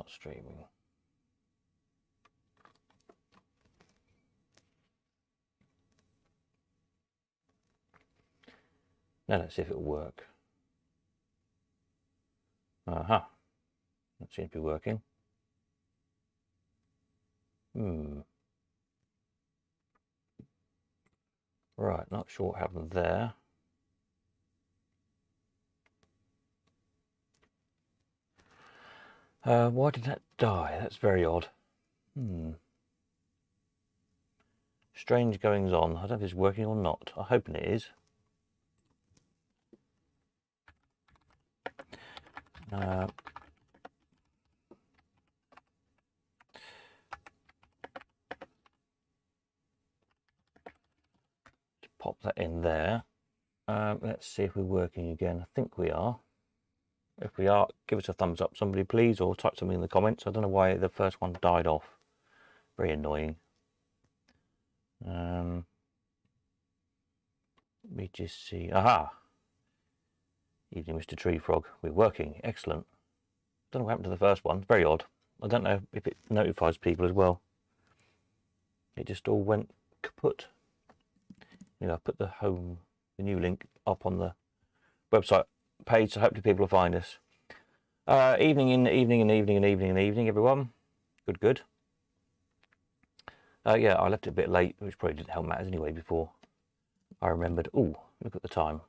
Start streaming. Now let's see if it'll work. Aha. That seems to be working. Right, not sure what happened there. Why did that die? That's very odd. Strange goings on. I don't know if it's working or not. I'm hoping it is. Pop that in there. Let's see if we're working again. I think we are. If we are, give us a thumbs up, somebody please, or type something in the comments. I don't know why the first one died off. Very annoying. Let me just see. Aha! Evening, Mr. Tree Frog. We're working. Excellent. Don't know what happened to the first one. Very odd. I don't know if it notifies people as well. It just all went kaput. You know, I put the new link up on the website page, so hopefully people will find us. Evening, everyone. Good. Yeah, I left it a bit late, which probably didn't help matters anyway. Before I remembered, oh, look at the time.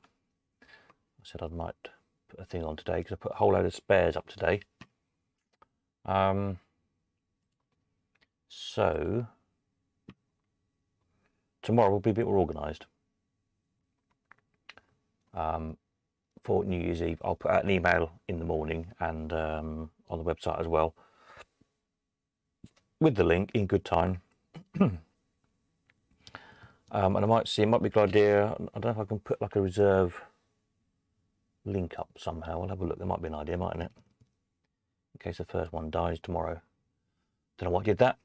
I said I might put a thing on today because I put a whole load of spares up today. So tomorrow will be a bit more organised. For New Year's Eve, I'll put out an email in the morning and on the website as well with the link in good time. And I might see, it might be a good idea. I don't know if I can put like a reserve link up somehow. I'll have a look. There might be an idea, mightn't it? In case the first one dies tomorrow. Don't know why I did that.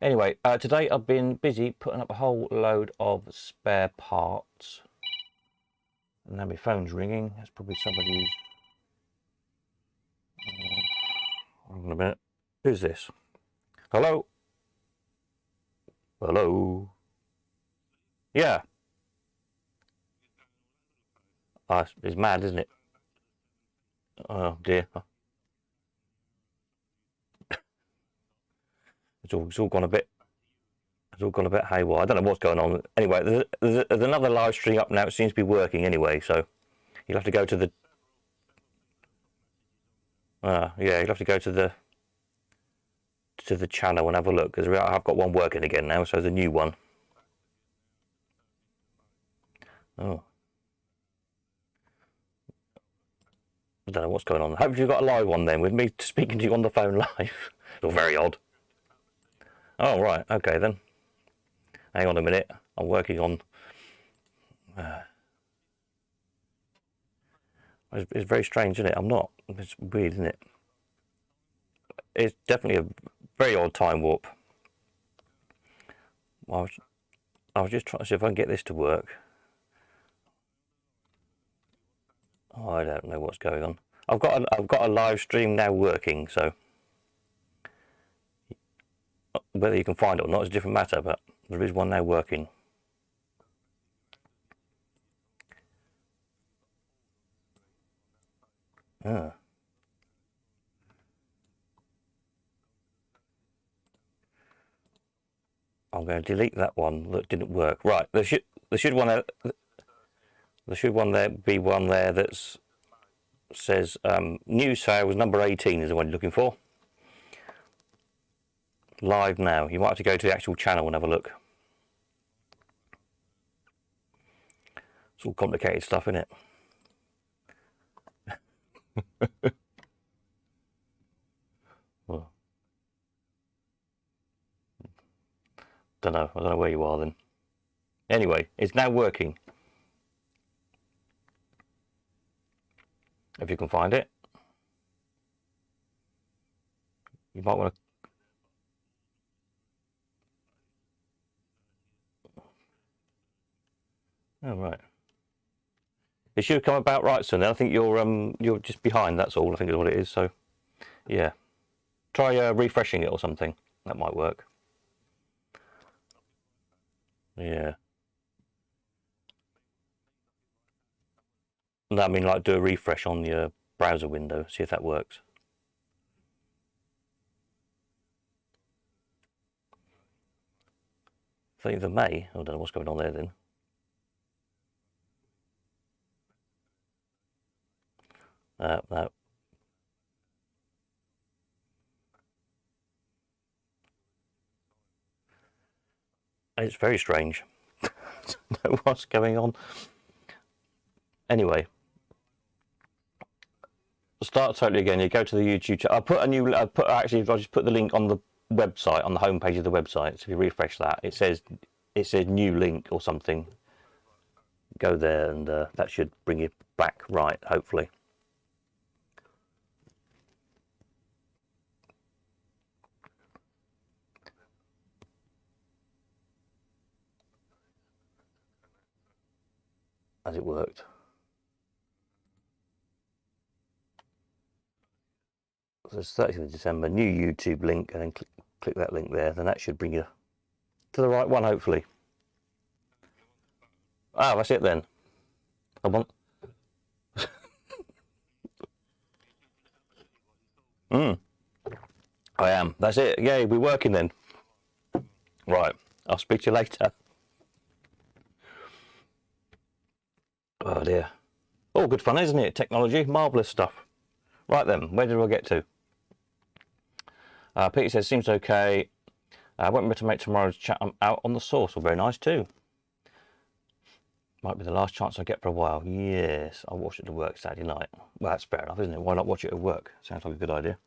Anyway, today I've been busy putting up a whole load of spare parts. And now my phone's ringing. That's probably somebody who's... hold on a minute. Who's this? Hello? Hello? Yeah. It's mad, isn't it? Oh dear. It's all gone a bit. It's all gone a bit haywire. I don't know what's going on. Anyway, there's another live stream up now. It seems to be working anyway. So you'll have to go to the. Yeah, you'll have to go to the channel and have a look because I've got one working again now. So there's a new one. Oh. I don't know what's going on. Hopefully you've got a live one then with me speaking to you on the phone live. It's very odd. Oh, right. Okay, then. Hang on a minute. I'm working on... It's very strange, isn't it? I'm not. It's weird, isn't it? It's definitely a very odd time warp. I was just trying to see if I can get this to work. Oh, I don't know what's going on. I've got a live stream now working, so whether you can find it or not is a different matter, but there is one now working. Ah. I'm going to delete that one that didn't work. Right, there should be one there that says new sales number 18 is the one you're looking for. Live now. You might have to go to the actual channel and have a look. It's all complicated stuff, isn't it? Well, I don't know where you are then. Anyway, it's now working. If you can find it. You might want to... Oh, right. It should have come about right soon. I think you're just behind, that's all, I think is what it is. So, yeah. Try refreshing it or something. That might work. Yeah. No, I mean, like, do a refresh on your browser window, see if that works. I think of May. I don't know what's going on there then. No. It's very strange. I don't know what's going on. Anyway, start totally again. You go to the YouTube channel. Actually, I just put the link on the website, on the homepage of the website. So if you refresh that, it says new link or something. Go there, and that should bring you back right, hopefully. As it worked. So it's 30th of December, new YouTube link, and then click that link there. Then that should bring you to the right one, hopefully. Ah, that's it then. I want. I am. That's it. Yay, we're working then. Right. I'll speak to you later. Oh dear. Oh, good fun, isn't it? Technology, marvellous stuff. Right then, where did I get to? Peter says, seems okay. I won't remember to make tomorrow's chat out on the source. Well, very nice too. Might be the last chance I get for a while. Yes, I'll watch it at work Saturday night. Well, that's fair enough, isn't it? Why not watch it at work? Sounds like a good idea.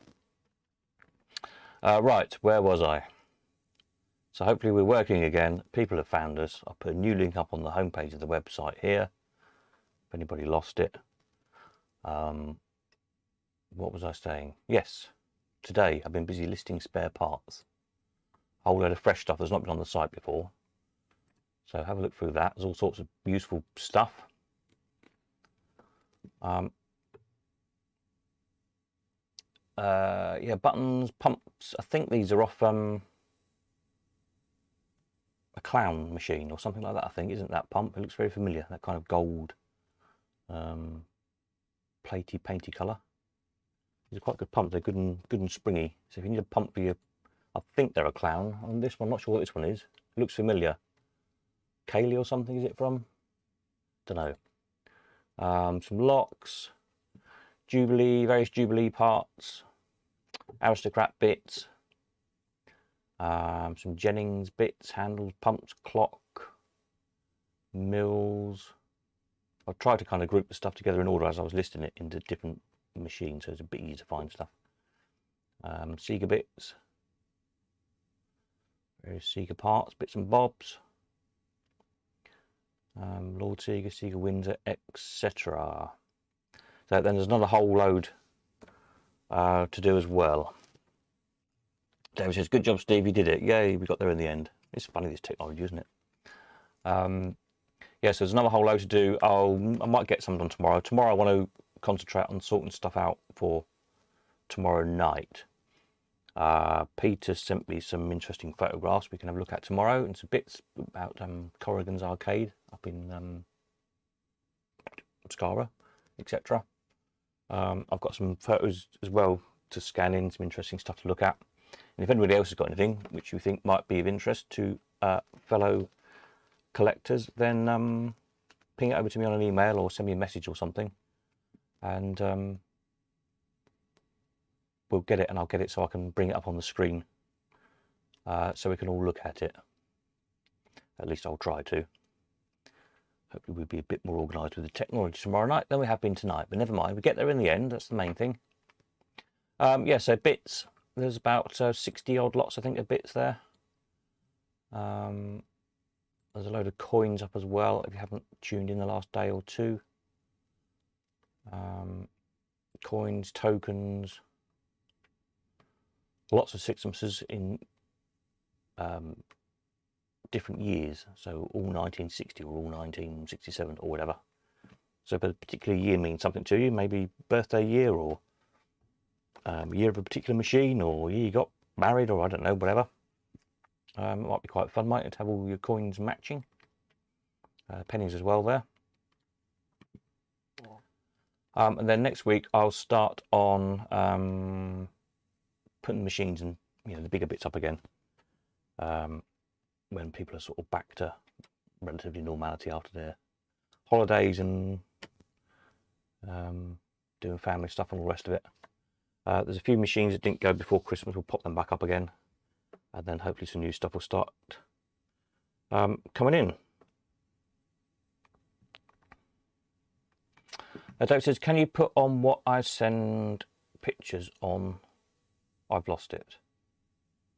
Right, where was I? So hopefully we're working again. People have found us. I'll put a new link up on the homepage of the website here. If anybody lost it. What was I saying? Yes, today I've been busy listing spare parts. A whole load of fresh stuff that's not been on the site before. So have a look through that. There's all sorts of useful stuff. Yeah, buttons, pumps. I think these are off a clown machine or something like that. I think, isn't that pump? It looks very familiar. That kind of gold, platey, painty colour. These are quite good pumps. They're good and springy. So if you need a pump for your, I think they're a clown. On this one, I'm not sure what this one is. It looks familiar. Kaylee or something, is it from? Don't know. Some locks, Jubilee, various Jubilee parts, Aristocrat bits, some Jennings bits, handles, pumps, clock, mills. I've tried to kind of group the stuff together in order as I was listing it into different machines, so it's a bit easier to find stuff. Sega bits, various Sega parts, bits and bobs. Lord Sega, Sega Windsor, etc. So then there's another whole load to do as well. David says, good job, Steve, you did it. Yay, we got there in the end. It's funny, this technology, isn't it? Yeah, so there's another whole load to do. I might get some done tomorrow. Tomorrow I want to concentrate on sorting stuff out for tomorrow night. Peter sent me some interesting photographs we can have a look at tomorrow, and some bits about Corrigan's Arcade up in Skara, etc. I've got some photos as well to scan in, some interesting stuff to look at. And if anybody else has got anything which you think might be of interest to fellow collectors, then ping it over to me on an email or send me a message or something, and we'll get it, and I'll get it so I can bring it up on the screen so we can all look at it. At least I'll try to. Hopefully we'll be a bit more organised with the technology tomorrow night than we have been tonight, but never mind, we get there in the end. That's the main thing. Yeah, so bits, there's about 60 odd lots, I think, of bits there. There's a load of coins up as well if you haven't tuned in the last day or two. Coins, tokens, lots of Sixpences in different years, so all 1960 or all 1967 or whatever. So if a particular year means something to you, maybe birthday year or year of a particular machine, or year you got married, or I don't know, whatever. It might be quite fun, mightn't it, to have all your coins matching. Pennies as well there. And then next week I'll start on putting machines and the bigger bits up again. When people are sort of back to relatively normality after their holidays and doing family stuff and all the rest of it. There's a few machines that didn't go before Christmas. We'll pop them back up again, and then hopefully some new stuff will start coming in. Dave says, can you put on what I send pictures on? I've lost it.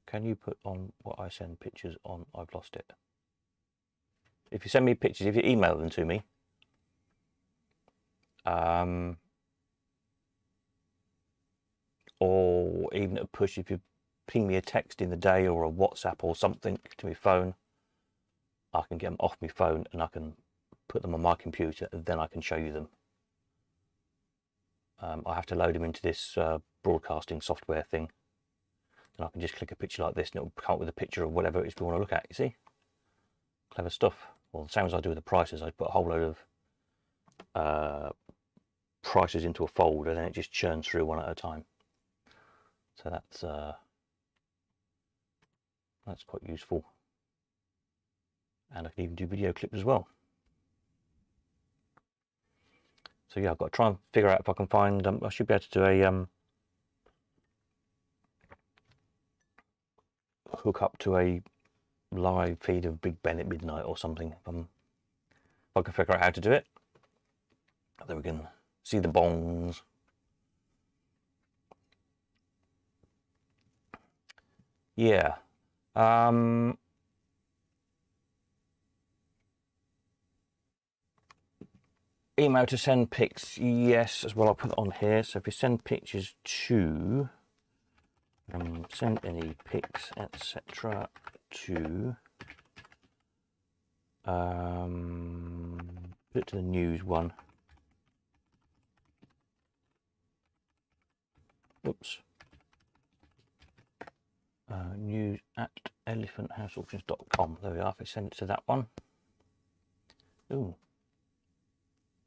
Can you put on what I send pictures on? I've lost it. If you send me pictures, if you email them to me, or even at a push, if you ping me a text in the day or a WhatsApp or something to my phone, I can get them off my phone and I can put them on my computer, and then I can show you them. I have to load them into this broadcasting software thing. And I can just click a picture like this and it will come up with a picture of whatever it is we want to look at, you see? Clever stuff. Well, the same as I do with the prices. I put a whole load of prices into a folder and then it just churns through one at a time. So that's quite useful. And I can even do video clips as well. So yeah, I've got to try and figure out if I can find, I should be able to do a hook up to a live feed of Big Ben at midnight or something. If I can figure out how to do it, then we can see the bongs. Yeah. Email to send pics, yes, as well. I'll put it on here. So if you send pictures to send any pics, etc. to put it to the news one. Oops. News at elephanthouseauctions.com. There we are. If I send it to that one. Ooh.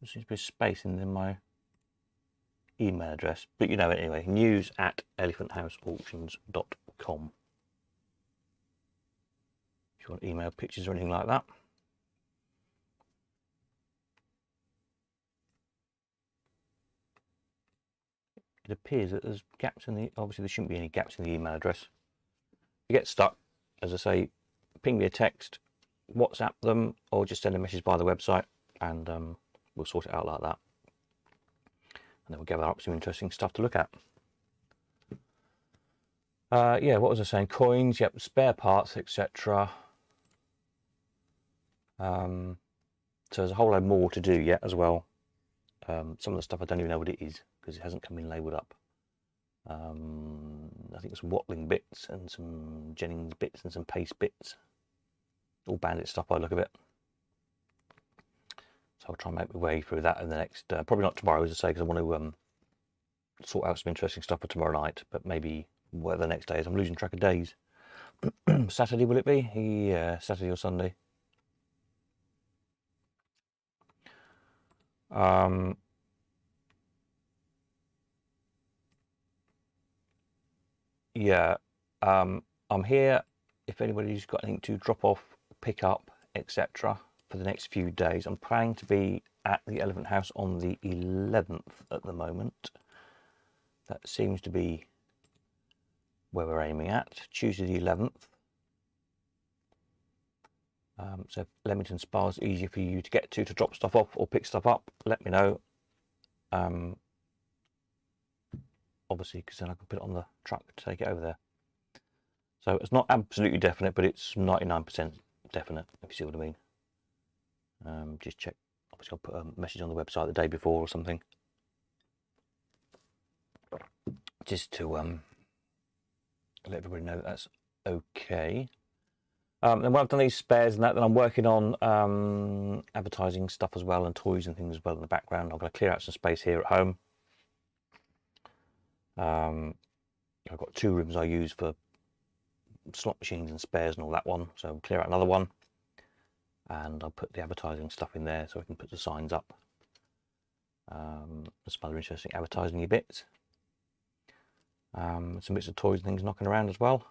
There seems to be a space in my email address, but you know it anyway. News at elephanthouseauctions.com. If you want email pictures or anything like that. It appears that there's gaps in the, obviously there shouldn't be any gaps in the email address. If you get stuck, as I say, ping me a text, WhatsApp them, or just send a message via the website, and we'll sort it out like that. And then we'll gather up some interesting stuff to look at. Yeah, what was I saying? Coins, yep, spare parts, etc. So there's a whole load more to do yet as well. Some of the stuff I don't even know what it is because it hasn't come in labelled up. I think some Watling bits and some Jennings bits and some Pace bits. All bandit stuff by the look of it. So I'll try and make my way through that in the next, probably not tomorrow, as I say, because I want to sort out some interesting stuff for tomorrow night, but maybe whatever the next day is. I'm losing track of days. Saturday, will it be? Yeah, Saturday or Sunday. Yeah, I'm here if anybody's got anything to drop off, pick up, etc. for the next few days. I'm planning to be at the Elephant House on the 11th at the moment. That seems to be where we're aiming at, Tuesday the 11th. So if Leamington Spa is easier for you to get to drop stuff off or pick stuff up, let me know. Obviously, because then I can put it on the truck to take it over there. So it's not absolutely definite, but it's 99% definite, if you see what I mean. Just check. Obviously, I'll put a message on the website the day before or something, just to let everybody know that that's okay. Then when I've done these spares and that, then I'm working on advertising stuff as well and toys and things as well in the background. I'm going to clear out some space here at home. I've got 2 rooms I use for slot machines and spares and all that one, so I'll clear out another one, and I'll put the advertising stuff in there so I can put the signs up. Some other interesting advertising bits. Some bits of toys and things knocking around as well.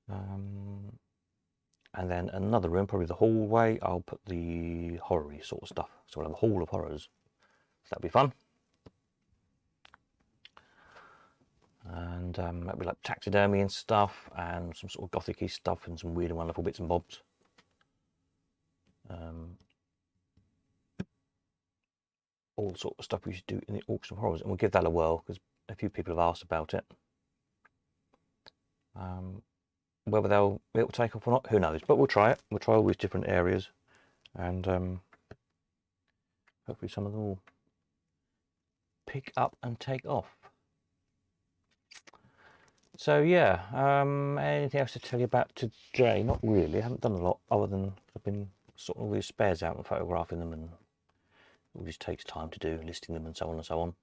And then another room, probably the hallway, I'll put the horror-y sort of stuff. So we'll have a hall of horrors. So that'll be fun. And that'll be like taxidermy and stuff, and some sort of gothic-y stuff, and some weird and wonderful bits and bobs. All sort of stuff we should do in the auction of horrors, and we'll give that a whirl because a few people have asked about it. Whether it'll take off or not, who knows? But we'll try it. We'll try all these different areas, and hopefully some of them will pick up and take off. So yeah, anything else to tell you about today? Not really. I haven't done a lot other than I've been sorting all these spares out and photographing them, and it all just takes time to do, listing them and so on and so on.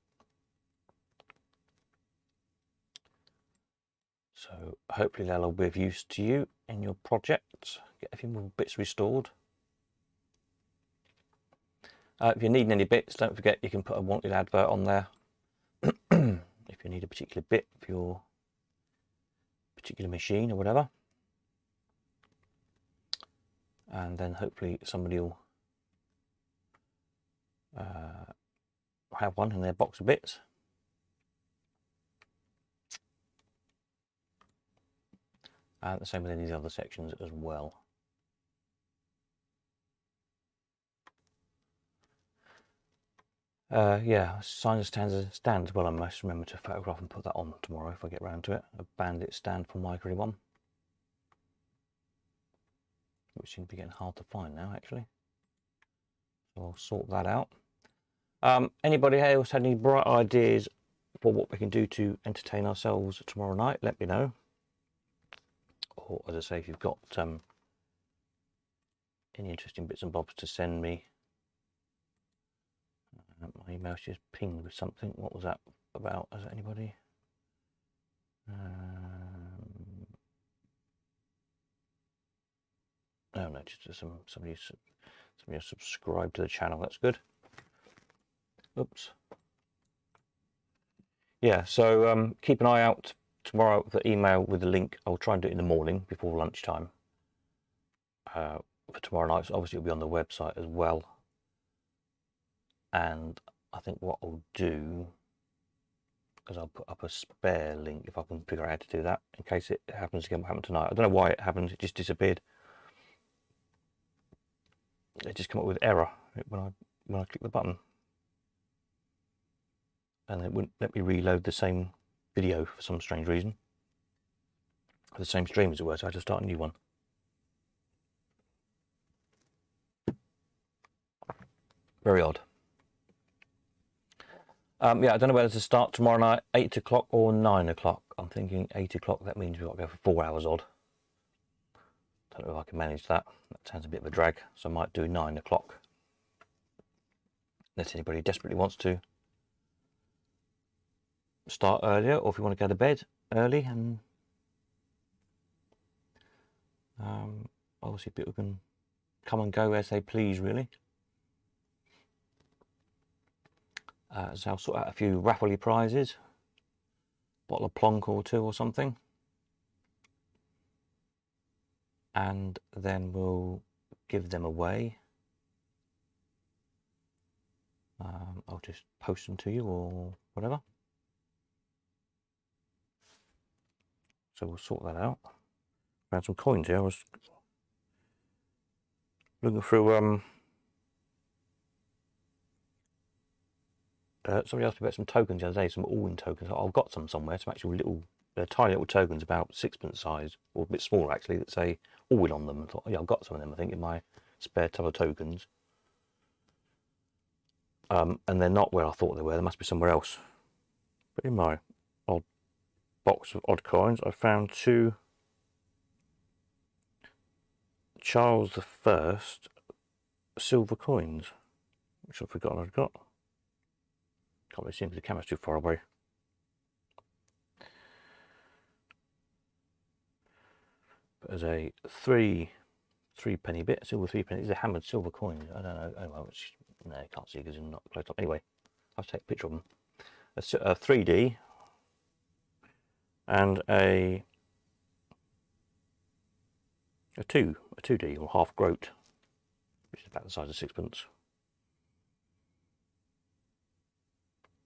So hopefully they'll all be of use to you in your project. Get a few more bits restored. If you're needing any bits, don't forget you can put a wanted advert on there. If you need a particular bit for your particular machine or whatever. And then hopefully somebody will have one in their box of bits. And the same with any of the other sections as well. Yeah, signs stand as well. I must remember to photograph and put that on tomorrow if I get around to it. A bandit stand for Micro one, which seems to be getting hard to find now, actually. So I'll sort that out. Anybody else had any bright ideas for what we can do to entertain ourselves tomorrow night? Let me know. Or, as I say, if you've got any interesting bits and bobs to send me. My email's just pinged with something. What was that about? Is that anybody? No, just somebody else subscribed to the channel. That's good. Oops. Yeah, so keep an eye out tomorrow for the email with the link. I'll try and do it in the morning before lunchtime for tomorrow night. So obviously it'll be on the website as well. And I think what I'll do is I'll put up a spare link if I can figure out how to do that in case it happens again. What happened tonight? I don't know why it happened. It just disappeared. It just came up with error when I click the button, and it wouldn't let me reload the same video for some strange reason. The same stream as it were, so I had to start a new one. Very odd. Yeah, I don't know whether to start tomorrow night, 8 o'clock or 9 o'clock. I'm thinking 8 o'clock, that means we've got to go for 4 hours odd. Don't know if I can manage that. That sounds a bit of a drag, so I might do 9 o'clock. Unless anybody desperately wants to start earlier, or if you want to go to bed early, and obviously people can come and go as they please, really. So I'll sort out a few raffle prizes, bottle of plonk or 2 or something, and then we'll give them away. I'll just post them to you or whatever. So we'll sort that out. Found some coins here. I was looking through somebody asked me about some tokens the other day, some all-in tokens. I've got some somewhere, some actual little, tiny little tokens about 6p size, or a bit smaller actually, that say all-in on them. I thought, yeah, I've got some of them, I think, in my spare tub of tokens. And they're not where I thought they were. They must be somewhere else. But in my odd box of odd coins, I found 2 Charles I silver coins, which I've forgotten I've got. Can't really see because the camera's too far away. But as a three penny bit, silver 3 penny. These are hammered silver coins. I don't know. Oh well, no, you can't see because it's not close up. Anyway, I'll take a picture of them. A 3D and a 2D or half groat, which is about the size of sixpence.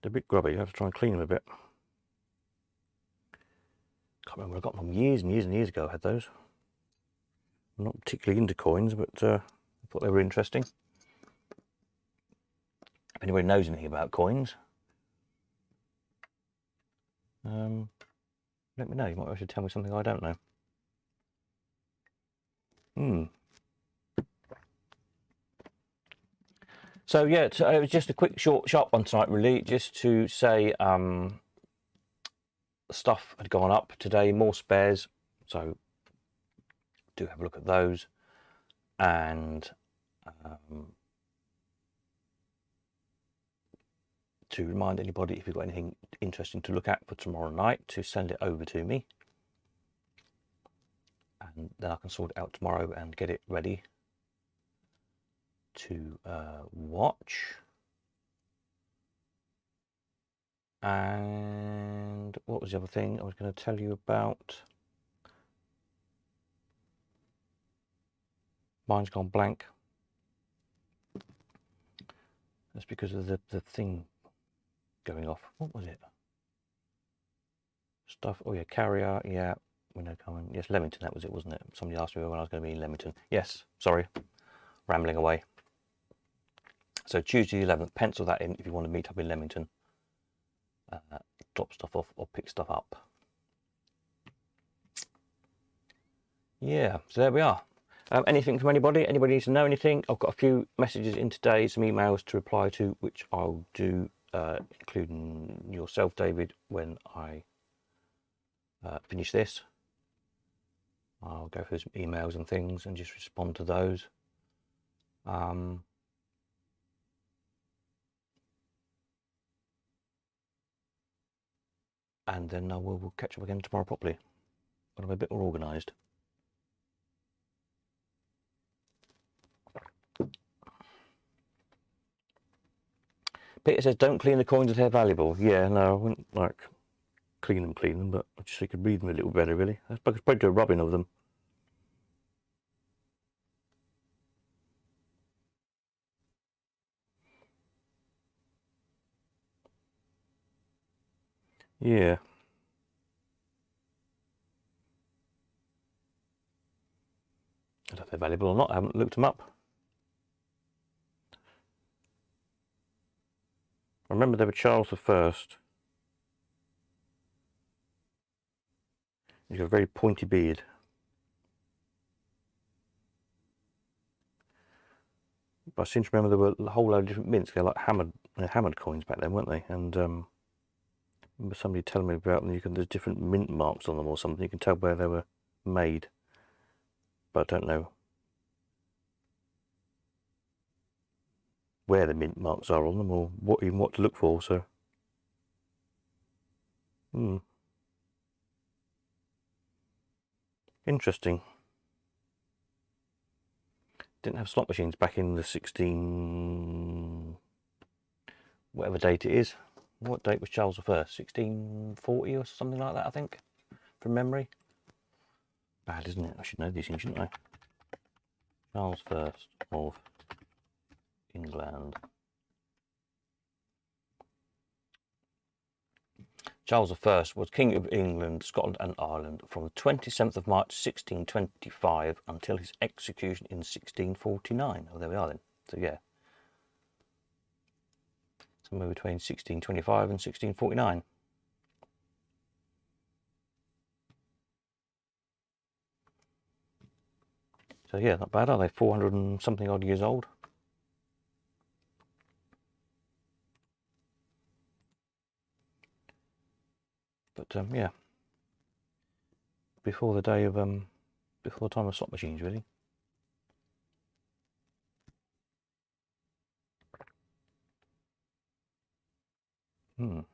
They're a bit grubby. You have to try and clean them a bit. Can't remember where I got them from. Years and years and years ago I had those. I'm not particularly into coins, but I thought they were interesting. If anybody knows anything about coins, let me know. You might actually tell me something I don't know. So yeah, it was just a quick, sharp one tonight, really, just to say stuff had gone up today, more spares, so do have a look at those, and to remind anybody, if you've got anything interesting to look at for tomorrow night, to send it over to me, and then I can sort it out tomorrow and get it ready to watch. And what was the other thing I was going to tell you about? Mine's gone blank. That's because of the thing going off. What was it? Stuff. Oh yeah, carrier. Yeah, we know coming. Yes, Leamington. That was it, wasn't it? Somebody asked me when I was going to be in Leamington. Yes. Sorry, rambling away. So Tuesday the 11th. Pencil that in if you want to meet up in Leamington. Drop stuff off or pick stuff up. Yeah. So there we are. Anything from anybody? Anybody needs to know anything? I've got a few messages in today, some emails to reply to, which I'll do, including yourself, David, when I finish this. I'll go through some emails and things and just respond to those. And then we'll catch up again tomorrow properly, when I'm a bit more organised. Peter says, don't clean the coins if they're valuable. Yeah, no, I wouldn't like clean them, but I just so you could read them a little better, really. I could probably do a rubbing of them. Yeah. I don't know if they're valuable or not. I haven't looked them up. I remember they were Charles I. He's got a very pointy beard. But I seem to remember there were a whole load of different mints. They're like hammered coins back then, weren't they? And I remember somebody telling me about them. There's different mint marks on them or something. You can tell where they were made. But I don't know where the mint marks are on them, or what to look for. So, interesting. Didn't have slot machines back in the 16, whatever date it is. What date was Charles I? 1640 or something like that, I think, from memory. Bad, isn't it? I should know these things, shouldn't I? Charles I of England. Charles I was King of England, Scotland and Ireland from the 27th of March 1625 until his execution in 1649. Oh, there we are then. So yeah, somewhere between 1625 and 1649. So yeah, not bad, are they? 400 and something odd years old. But yeah, before the day of before the time of slot machines, really. And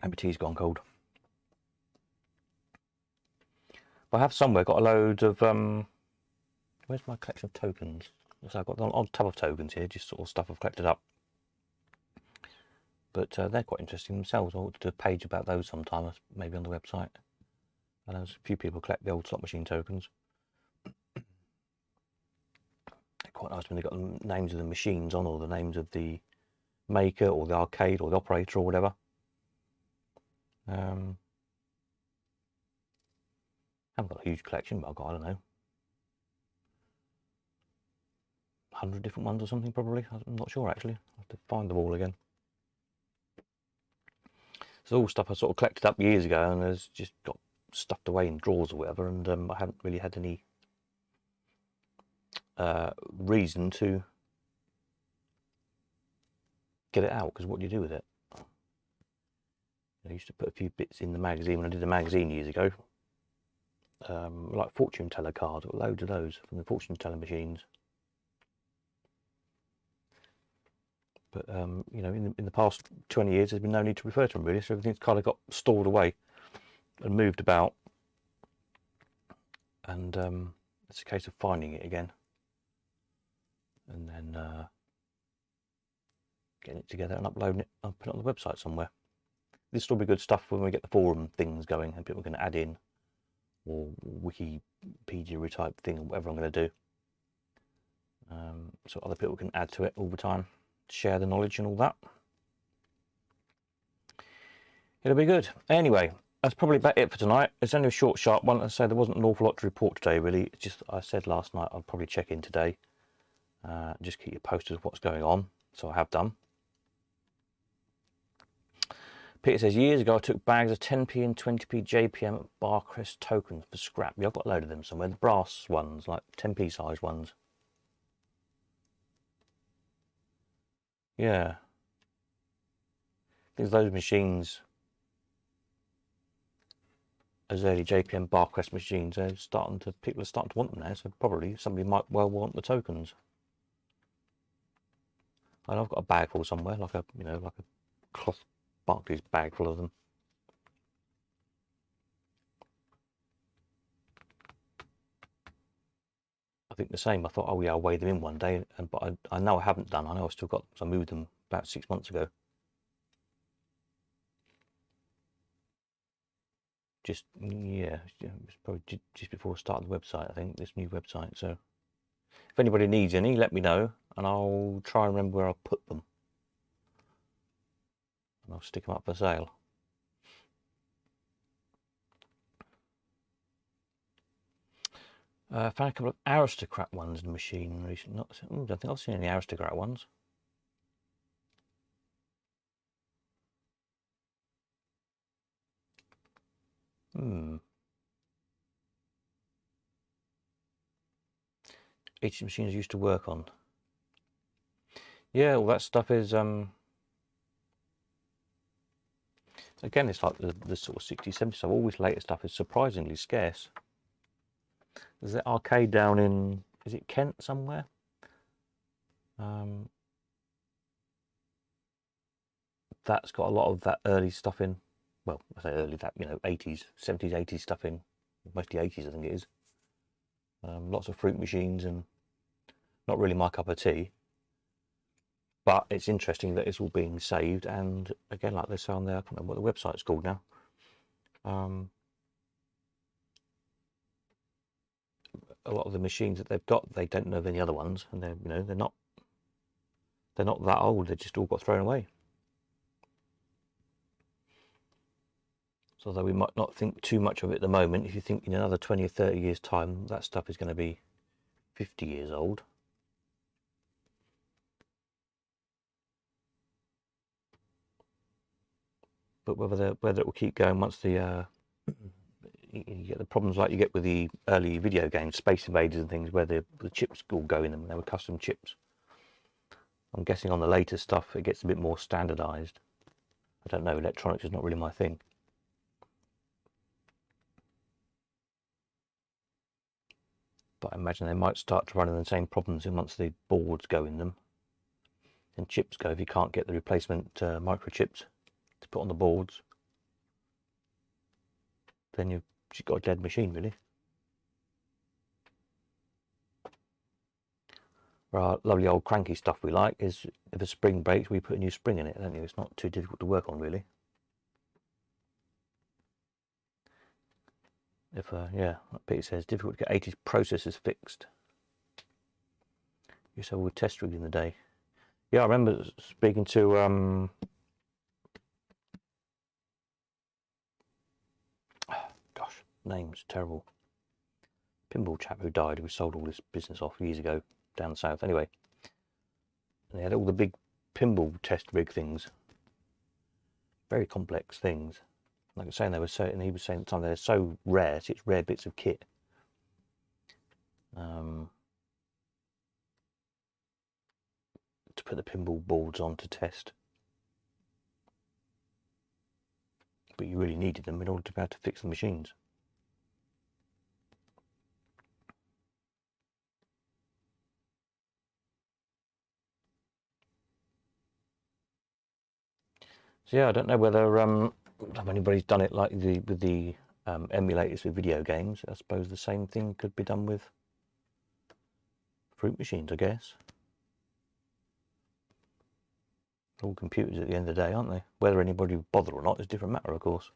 my tea's gone cold. I have somewhere got a load of where's my collection of tokens? So I've got an odd tub of tokens here, just sort of stuff I've collected up. But they're quite interesting themselves. I ought to do a page about those sometime, maybe on the website. I know a few people collect the old slot machine tokens. They're quite nice when they've got the names of the machines on, or the names of the maker, or the arcade, or the operator, or whatever. I haven't got a huge collection, but I've got, I don't know, 100 different ones or something, probably. I'm not sure, actually. I have to find them all again. It's all stuff I sort of collected up years ago, and has just got stuffed away in drawers or whatever, and I haven't really had any reason to get it out, because what do you do with it? I used to put a few bits in the magazine when I did the magazine years ago, like fortune teller cards, loads of those from the fortune teller machines. But you know, in the past 20 years, there's been no need to refer to them really, so everything's kind of got stored away and moved about, and it's a case of finding it again, and then getting it together and uploading it and put it on the website somewhere. This will be good stuff when we get the forum things going and people can add in, or Wikipedia type thing, or whatever I'm going to do, so other people can add to it all the time, share the knowledge and all that. It'll be good. Anyway, that's probably about it for tonight. It's only a short, sharp one. As I say, there wasn't an awful lot to report today, really. It's just, I said last night I'd probably check in today, just keep you posted of what's going on, so I have done. Peter says, years ago I took bags of 10p and 20p JPM Barcrest tokens for scrap. Yeah, I've got a load of them somewhere, the brass ones, like 10p size ones. Yeah. Because those machines, those early JPM Barcrest machines, people are starting to want them now, so probably somebody might well want the tokens. And I've got a bag full somewhere, like a cloth Barclays bag full of them. I think the same. I thought, oh yeah, I'll weigh them in one day, but I know I haven't done. I know I still got, so I moved them about 6 months ago. Just, yeah, it was probably just before I started the website, I think, this new website. So if anybody needs any, let me know, and I'll try and remember where I'll put them. And I'll stick them up for sale. Found a couple of Aristocrat ones in the machine recently. I don't think I've seen any Aristocrat ones. Each machines I used to work on. Yeah, all that stuff is again, it's like the sort of 60s, 70s stuff. All this later stuff is surprisingly scarce. There's that arcade down in, is it Kent somewhere? That's got a lot of that early stuff in. Well, I say early, that, you know, 80s, 70s, 80s stuff in. Mostly 80s, I think it is. Lots of fruit machines, and not really my cup of tea. But it's interesting that it's all being saved, and again, like they say on there, I can't remember what the website's called now. A lot of the machines that they've got, they don't know of any other ones, and they're, you know, they're not that old. They just all got thrown away. So although we might not think too much of it at the moment, if you think in another 20 or 30 years' time, that stuff is going to be 50 years old. But whether it will keep going once the you get the problems like you get with the early video games, Space Invaders and things, where the chips all go in them. They were custom chips. I'm guessing on the later stuff it gets a bit more standardized. I don't know, electronics is not really my thing. But I imagine they might start to run into the same problems once the boards go in them and chips go. If you can't get the replacement microchips to put on the boards, then you've got a dead machine, really. For our lovely old cranky stuff we like is if a spring breaks, we put a new spring in it, don't you? It's not too difficult to work on, really. If yeah, like Peter says, difficult to get 80s processors fixed. Used to have all the test rigs in the day. Yeah, I remember speaking to gosh, name's terrible. Pinball chap who died, who sold all this business off years ago down south. Anyway, and they had all the big pinball test rig things, very complex things. Like I was saying, they were so, and he was saying at the time they're so rare, it's rare bits of kit. To put the pinball boards on to test, but you really needed them in order to be able to fix the machines. So yeah, I don't know whether anybody's done it like with the emulators with video games. I suppose the same thing could be done with fruit machines, I guess. All computers at the end of the day, aren't they? Whether anybody would bother or not is a different matter, of course.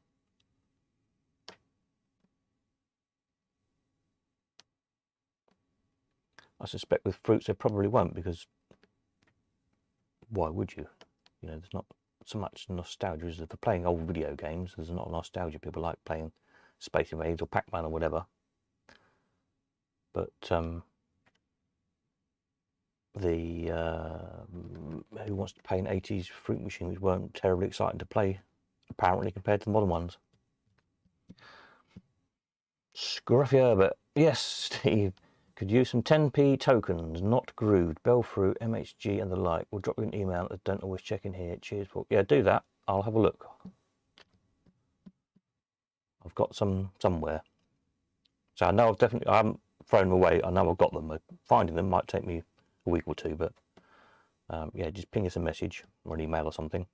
I suspect with fruits they probably won't, because why would you? You know, there's not so much nostalgia as for playing old video games. There's not nostalgia. People like playing Space Invaders or Pac-Man or whatever. But who wants to play an 80s fruit machine, which weren't terribly exciting to play, apparently, compared to the modern ones. Scruffy Herbert, yes, Steve. Could use some 10p tokens, not grooved, Bellfruit, MHG and the like. We'll drop you an email that don't always check in here. Cheers, Paul. Yeah, do that. I'll have a look. I've got some somewhere. So I know I haven't thrown them away. I know I've got them. Finding them might take me a week or two, but yeah, just ping us a message or an email or something.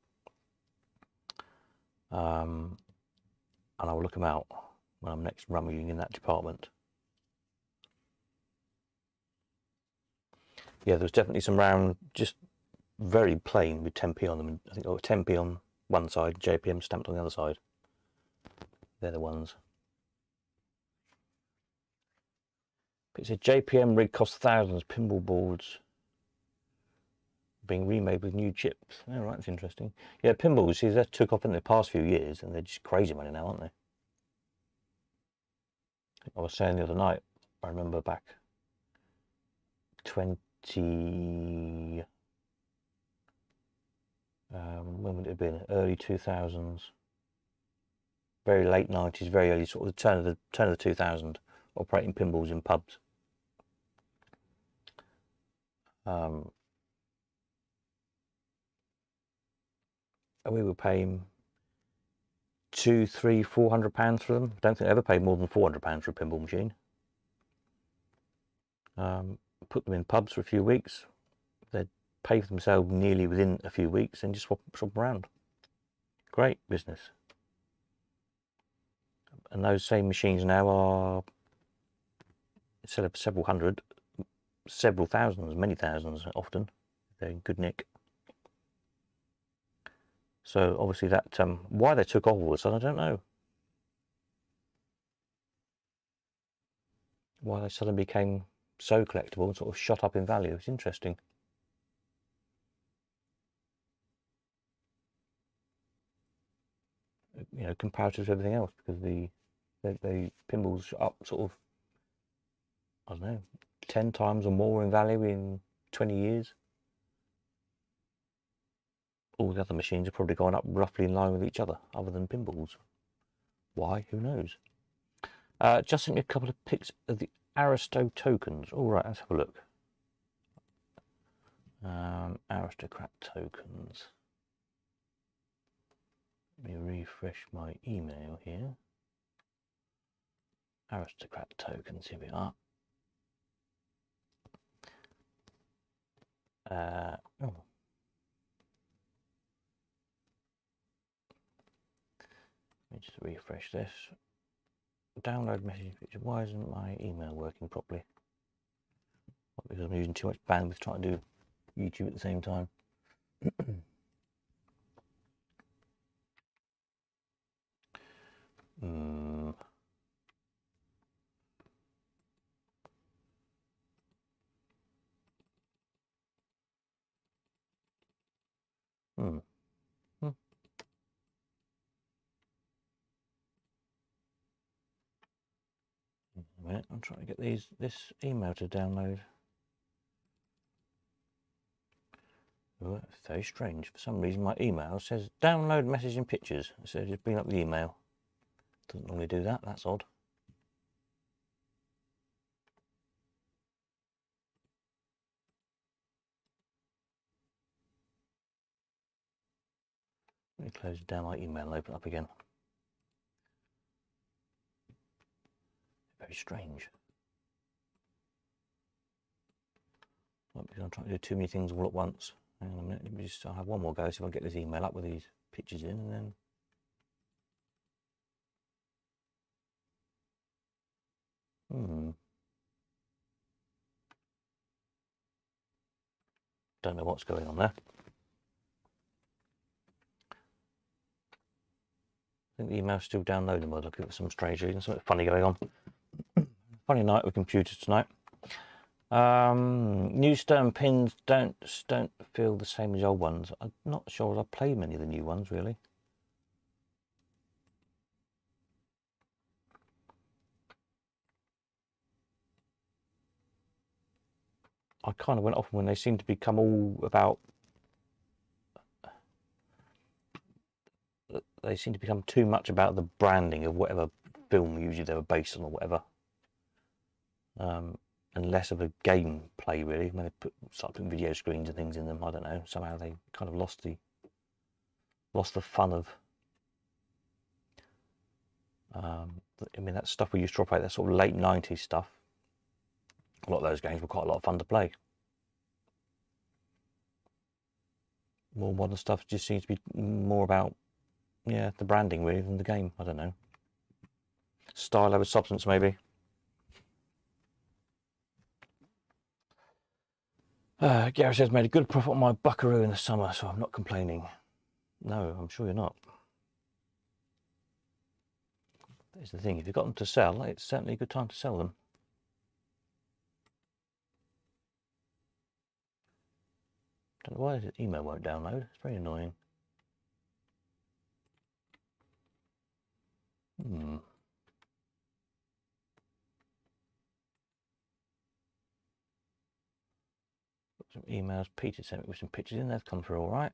And I'll look them out when I'm next rummaging in that department. Yeah, there's definitely some round, just very plain with 10p on them. I think 10p on one side, JPM stamped on the other side. They're the ones. It's a JPM rig costs thousands. Pinball boards being remade with new chips. Oh, right, that's interesting. Yeah, pinballs, see, that took off in the past few years, and they're just crazy money now, aren't they? I was saying the other night, I remember back 20... when would it have been? Early 2000s. Very late 90s, very early, sort of the turn of the 2000s, operating pinballs in pubs. And we were paying £200, £300, £400 for them. I don't think I ever paid more than £400 for a pinball machine. Put them in pubs for a few weeks. They'd pay for themselves nearly within a few weeks and just swap around. Great business. And those same machines now are, instead of several hundred, several thousands, many thousands often. They're in good nick. So obviously that, why they took off all of a sudden, I don't know. Why they suddenly became so collectible and sort of shot up in value. It's interesting. You know, comparative to everything else, because the pinballs up sort of, I don't know, 10 times or more in value in 20 years. All the other machines have probably gone up roughly in line with each other than pinballs. Why? Who knows? Just sent me a couple of pics of the Aristo tokens. All right, let's have a look. Aristocrat tokens. Let me refresh my email here. Aristocrat tokens, here we are. Oh. Let me just refresh this. Download message picture. Why isn't my email working properly? Because I'm using too much bandwidth trying to do YouTube at the same time. Hmm. Hmm. Hmm. A minute, I'm trying to get this email to download. Oh, that's very strange. For some reason, my email says download message and pictures. So just bring up the email. Doesn't normally do that. That's odd. Let me close down my email and open it up again. Very strange. Well, because I'm trying to do too many things all at once. Hang on a minute. Let me just. I'll have one more go. See if I get this email up with these pictures in, and then. Don't know what's going on there. I think the email's still downloading by the look of it for some strange reason. Something funny going on. Funny night with computers tonight. New stone pins don't feel the same as old ones. I'm not sure I've played many of the new ones really. I kind of went off when they seemed to become all about. They seem to become too much about the branding of whatever film usually they were based on or whatever, and less of a gameplay really. When they start putting video screens and things in them, I don't know. Somehow they kind of lost the fun of. I mean, that stuff we used to operate, that sort of late 90s stuff. A lot of those games were quite a lot of fun to play. More modern stuff just seems to be more about, yeah, the branding really than the game. I don't know. Style over substance, maybe. Gary says, made a good profit on my buckaroo in the summer, so I'm not complaining. No, I'm sure you're not. That's the thing. If you've got them to sell, it's certainly a good time to sell them. Don't know why the email won't download. It's very annoying. Got some emails. Peter sent me with some pictures in. They've come through all right.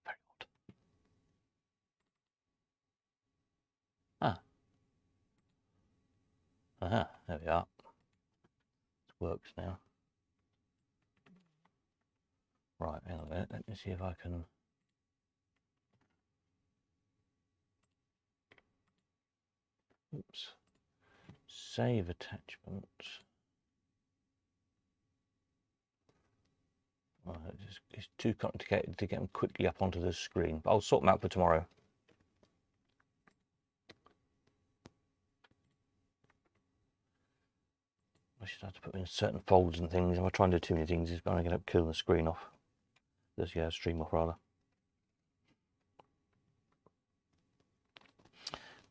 Very odd. Ah. Aha, there we are. It works now. Right, hang on a minute. Let me see if I can. Oops. Save attachment. Right, it's too complicated to get them quickly up onto the screen, but I'll sort them out for tomorrow. I should have to put them in certain folders and things. If I try and do too many things, it's going to end up killing the screen off. The stream off rather.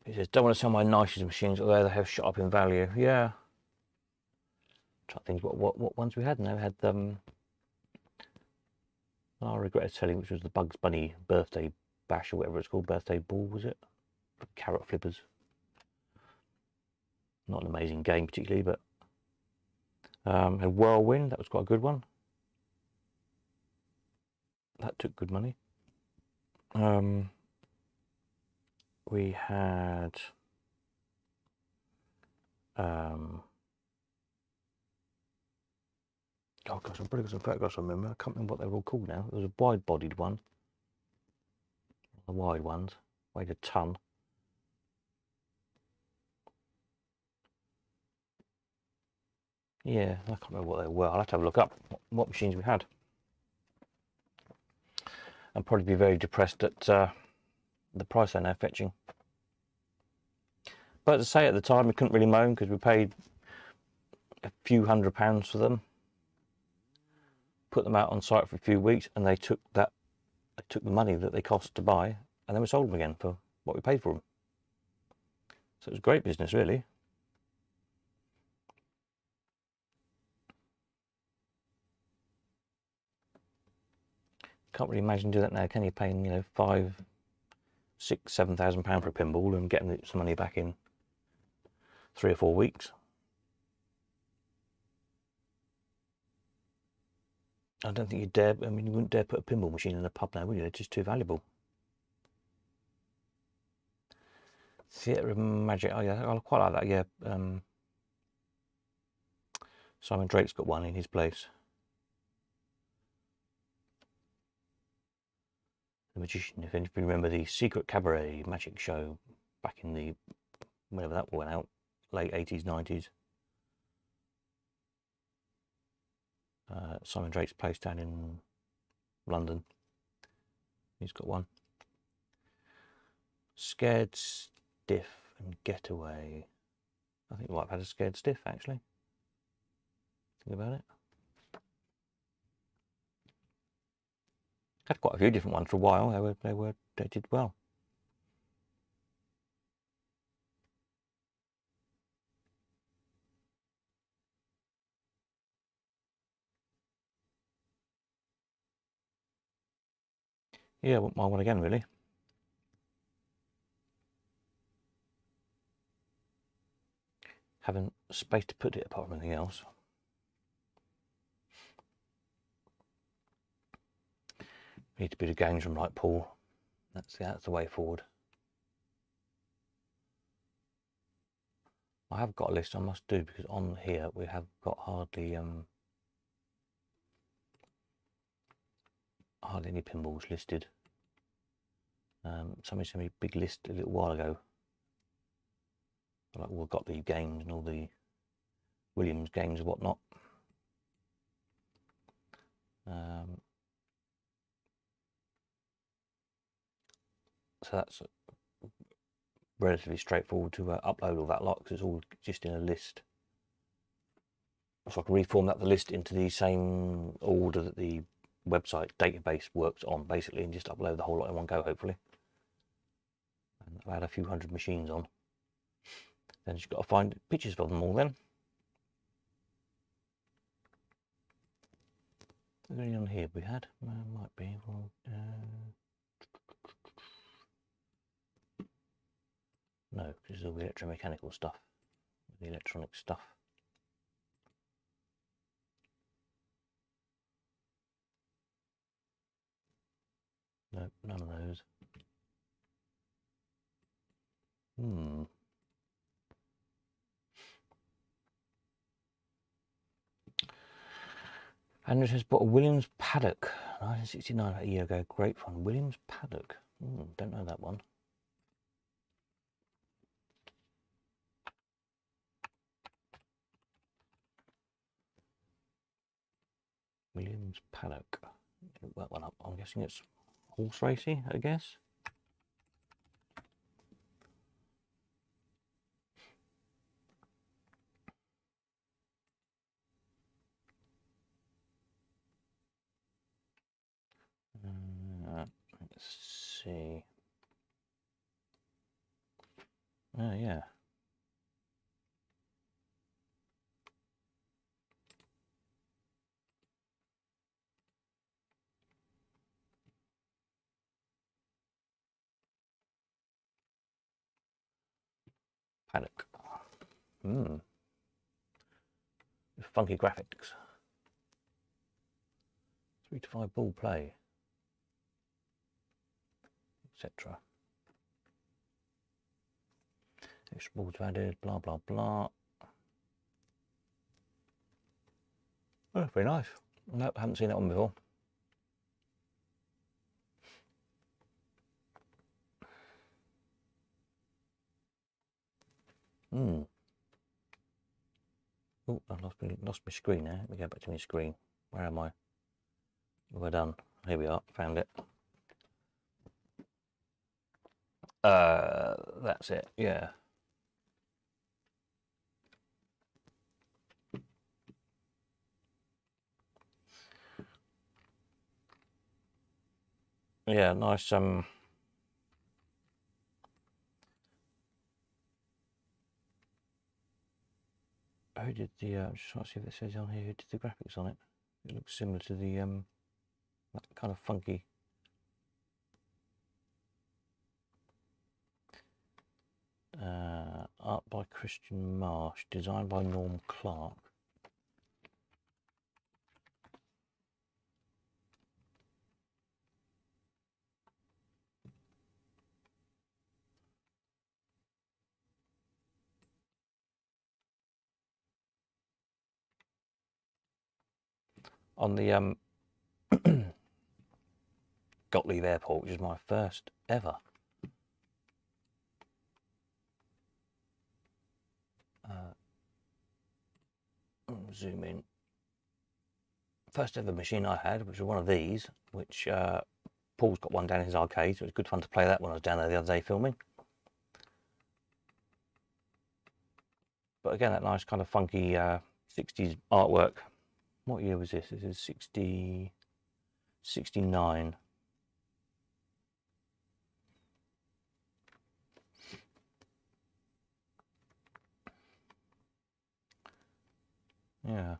He says, don't want to sell my nicest machines, although they have shot up in value. Yeah. Try to think what ones we had now. We had I regretted selling, which was the Bugs Bunny birthday bash or whatever it's called, birthday ball was it? Carrot flippers. Not an amazing game particularly, but a Whirlwind, that was quite a good one. That took good money. We had oh gosh, I've probably got some photographs I remember. I can't remember what they were all called now. There was a wide-bodied one. The wide ones weighed a ton. Yeah, I can't remember what they were. I'll have to have a look up what machines we had. I'll probably be very depressed at the price they're now fetching. But to say at the time, we couldn't really moan because we paid a few £100 for them, put them out on site for a few weeks, and they took the money that they cost to buy, and then we sold them again for what we paid for them. So it was great business, really. Can't really imagine doing that now, can you? Paying, you know, £5,000, £6,000, £7,000 for a pinball and getting some money back in 3 or 4 weeks. I don't think you'd dare. I mean, you wouldn't dare put a pinball machine in a pub now, would you? They're just too valuable. Theatre of Magic. Oh yeah, I quite like that. Yeah, Simon Drake's got one in his place. The Magician. If you remember the Secret Cabaret magic show back in the whenever that went out, late 80s, 90s. Simon Drake's place down in London. He's got one. Scared Stiff and Getaway. I think we might have had a Scared Stiff actually. Think about it. Had quite a few different ones for a while. They did well. Yeah, I wouldn't mind one again, really. Having space to put it apart from anything else. Need to be the games room, right, Paul? That's the way forward. I have got a list I must do because on here we have got hardly any pinballs listed. Somebody sent me a big list a little while ago. Like we've got the games and all the Williams games and whatnot. So that's relatively straightforward to upload all that lot because it's all just in a list. So I can reformat the list into the same order that the website database works on, basically, and just upload the whole lot in one go, hopefully. And I'll add a few hundred machines on. Then you've got to find pictures of them all then. Is there any on here we had? Might be. Well, no, this is all the electromechanical stuff, the electronic stuff. No, none of those. Andrew has bought a Williams Paddock, 1969, a year ago. Great fun. Williams Paddock. Don't know that one. Williams Paddock. Look that one up. I'm guessing it's horse racy, I guess. Let's see. Oh, yeah. Paddock. Funky graphics. 3 to 5 ball play, etc. Extra balls added, blah blah blah. Oh, very nice. No, haven't seen that one before. Oh, I lost my screen now. Let me go back to my screen. Where am I? We're done. Here we are. Found it. That's it. Yeah. Yeah, nice. Who did the? I'm just trying to see if it says on here who did the graphics on it. It looks similar to the that kind of funky. Art by Christian Marsh, designed by Norm Clark. On the Gottlieb Airport, which is my first ever zoom in. First ever machine I had, which was one of these, which Paul's got one down in his arcade, so it was good fun to play that when I was down there the other day filming. But again, that nice kind of funky 60s artwork. What year was this? This is 69. Yeah.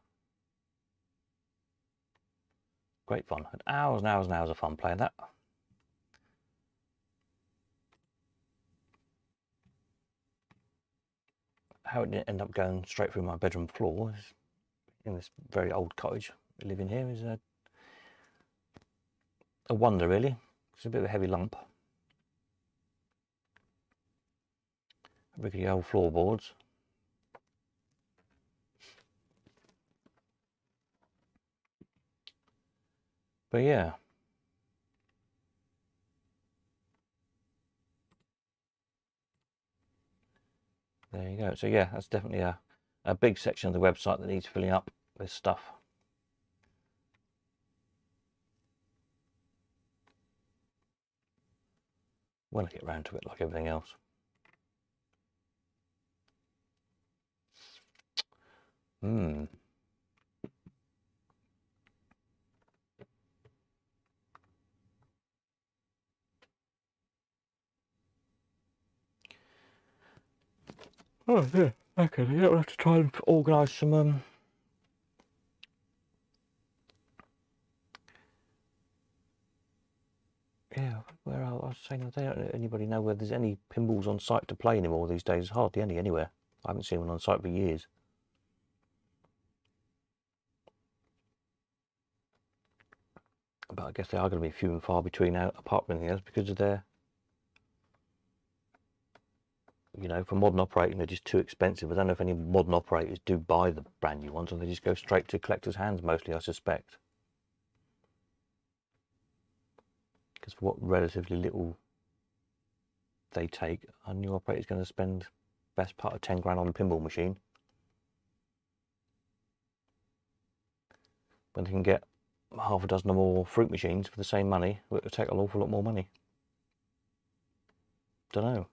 Great fun. Had hours and hours and hours of fun playing that. How it didn't end up going straight through my bedroom floor in this very old cottage we live in here is a wonder, really. It's a bit of a heavy lump. Rickety old floorboards. But yeah. There you go. So yeah, that's definitely a big section of the website that needs filling up with stuff. When I get round to it, like everything else. Hmm. Oh yeah, okay. Yeah, we'll have to try and organise some yeah, where I was saying the other day, anybody know whether there's any pinballs on site to play anymore these days? Hardly any anywhere. I haven't seen one on site for years. But I guess they are going to be few and far between now, apart from anything else, because of their, you know, for modern operating, they're just too expensive. I don't know if any modern operators do buy the brand new ones, or they just go straight to collectors' hands mostly, I suspect. Because for what relatively little they take, a new operator is going to spend best part of 10 grand on a pinball machine, when they can get half a dozen or more fruit machines for the same money. It would take an awful lot more money. Don't know.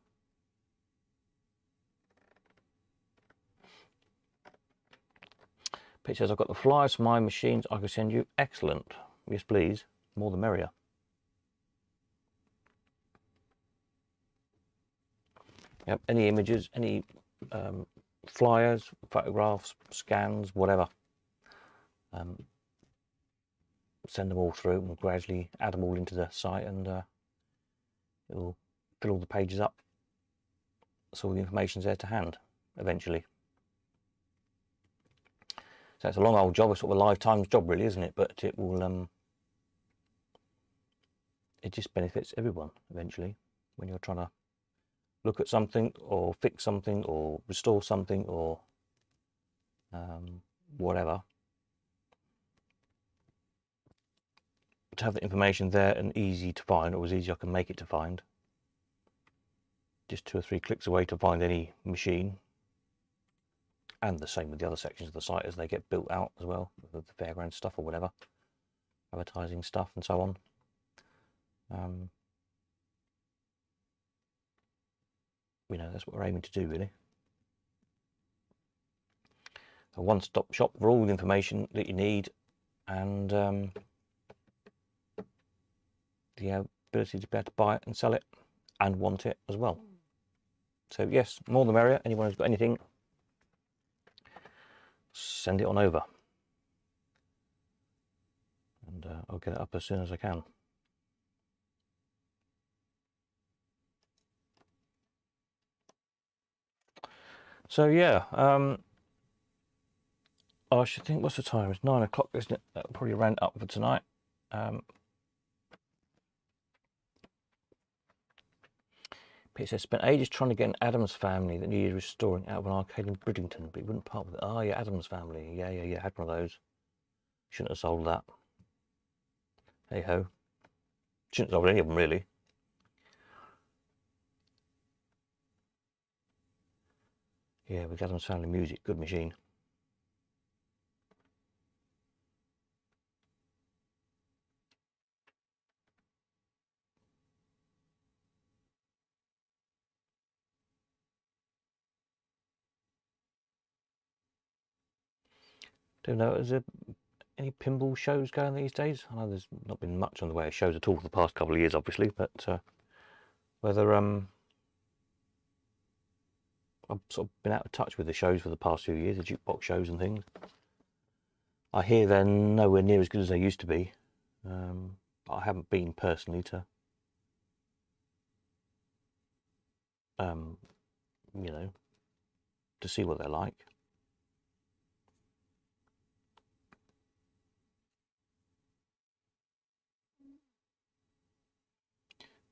Pete says, I've got the flyers for my machines I could send you. Excellent. Yes, please. More the merrier. Yep. Any images, any flyers, photographs, scans, whatever. Send them all through and we'll gradually add them all into the site, and it'll fill all the pages up so all the information's there to hand eventually. So it's a long old job, it's sort of a lifetime job really, isn't it? But it will it just benefits everyone eventually when you're trying to look at something or fix something or restore something or whatever. To have the information there and easy to find, or as easy as I can make it to find, just 2 or 3 clicks away to find any machine. And the same with the other sections of the site as they get built out as well, with the fairground stuff or whatever, advertising stuff and so on. You know, that's what we're aiming to do really. A one-stop shop for all the information that you need, and yeah, ability to be able to buy it and sell it and want it as well. So yes, more the merrier. Anyone who's got anything, send it on over, and I'll get it up as soon as I can. So yeah, I should think, what's the time? It's 9 o'clock, isn't it? That'll probably round up for tonight. Pete says, spent ages trying to get an Addams Family that needed restoring out of an arcade in Bridgington, but he wouldn't part with it. Oh yeah, Addams Family. Yeah, I had one of those. Shouldn't have sold that. Hey ho. Shouldn't have sold any of them, really. Yeah, with Addams Family Music, good machine. Don't know, is there any pinball shows going these days? I know there's not been much on the way of shows at all for the past couple of years, obviously, but whether I've sort of been out of touch with the shows for the past few years, the jukebox shows and things. I hear they're nowhere near as good as they used to be, but I haven't been personally to, you know, to see what they're like.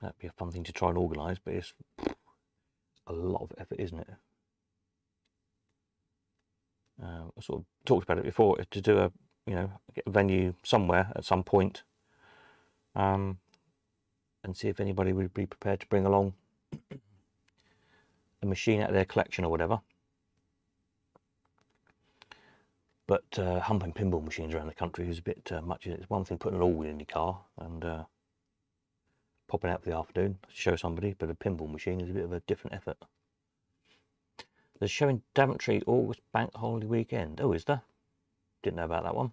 That'd be a fun thing to try and organise, but it's a lot of effort, isn't it? I sort of talked about it before, to do a, get a venue somewhere at some point, and see if anybody would be prepared to bring along a machine out of their collection or whatever. But humping pinball machines around the country is a bit much. It's one thing putting an all-wheel in your car and popping out for the afternoon to show somebody, but a pinball machine is a bit of a different effort. There's a show in Daventry August Bank Holiday weekend. Oh, is there? Didn't know about that one.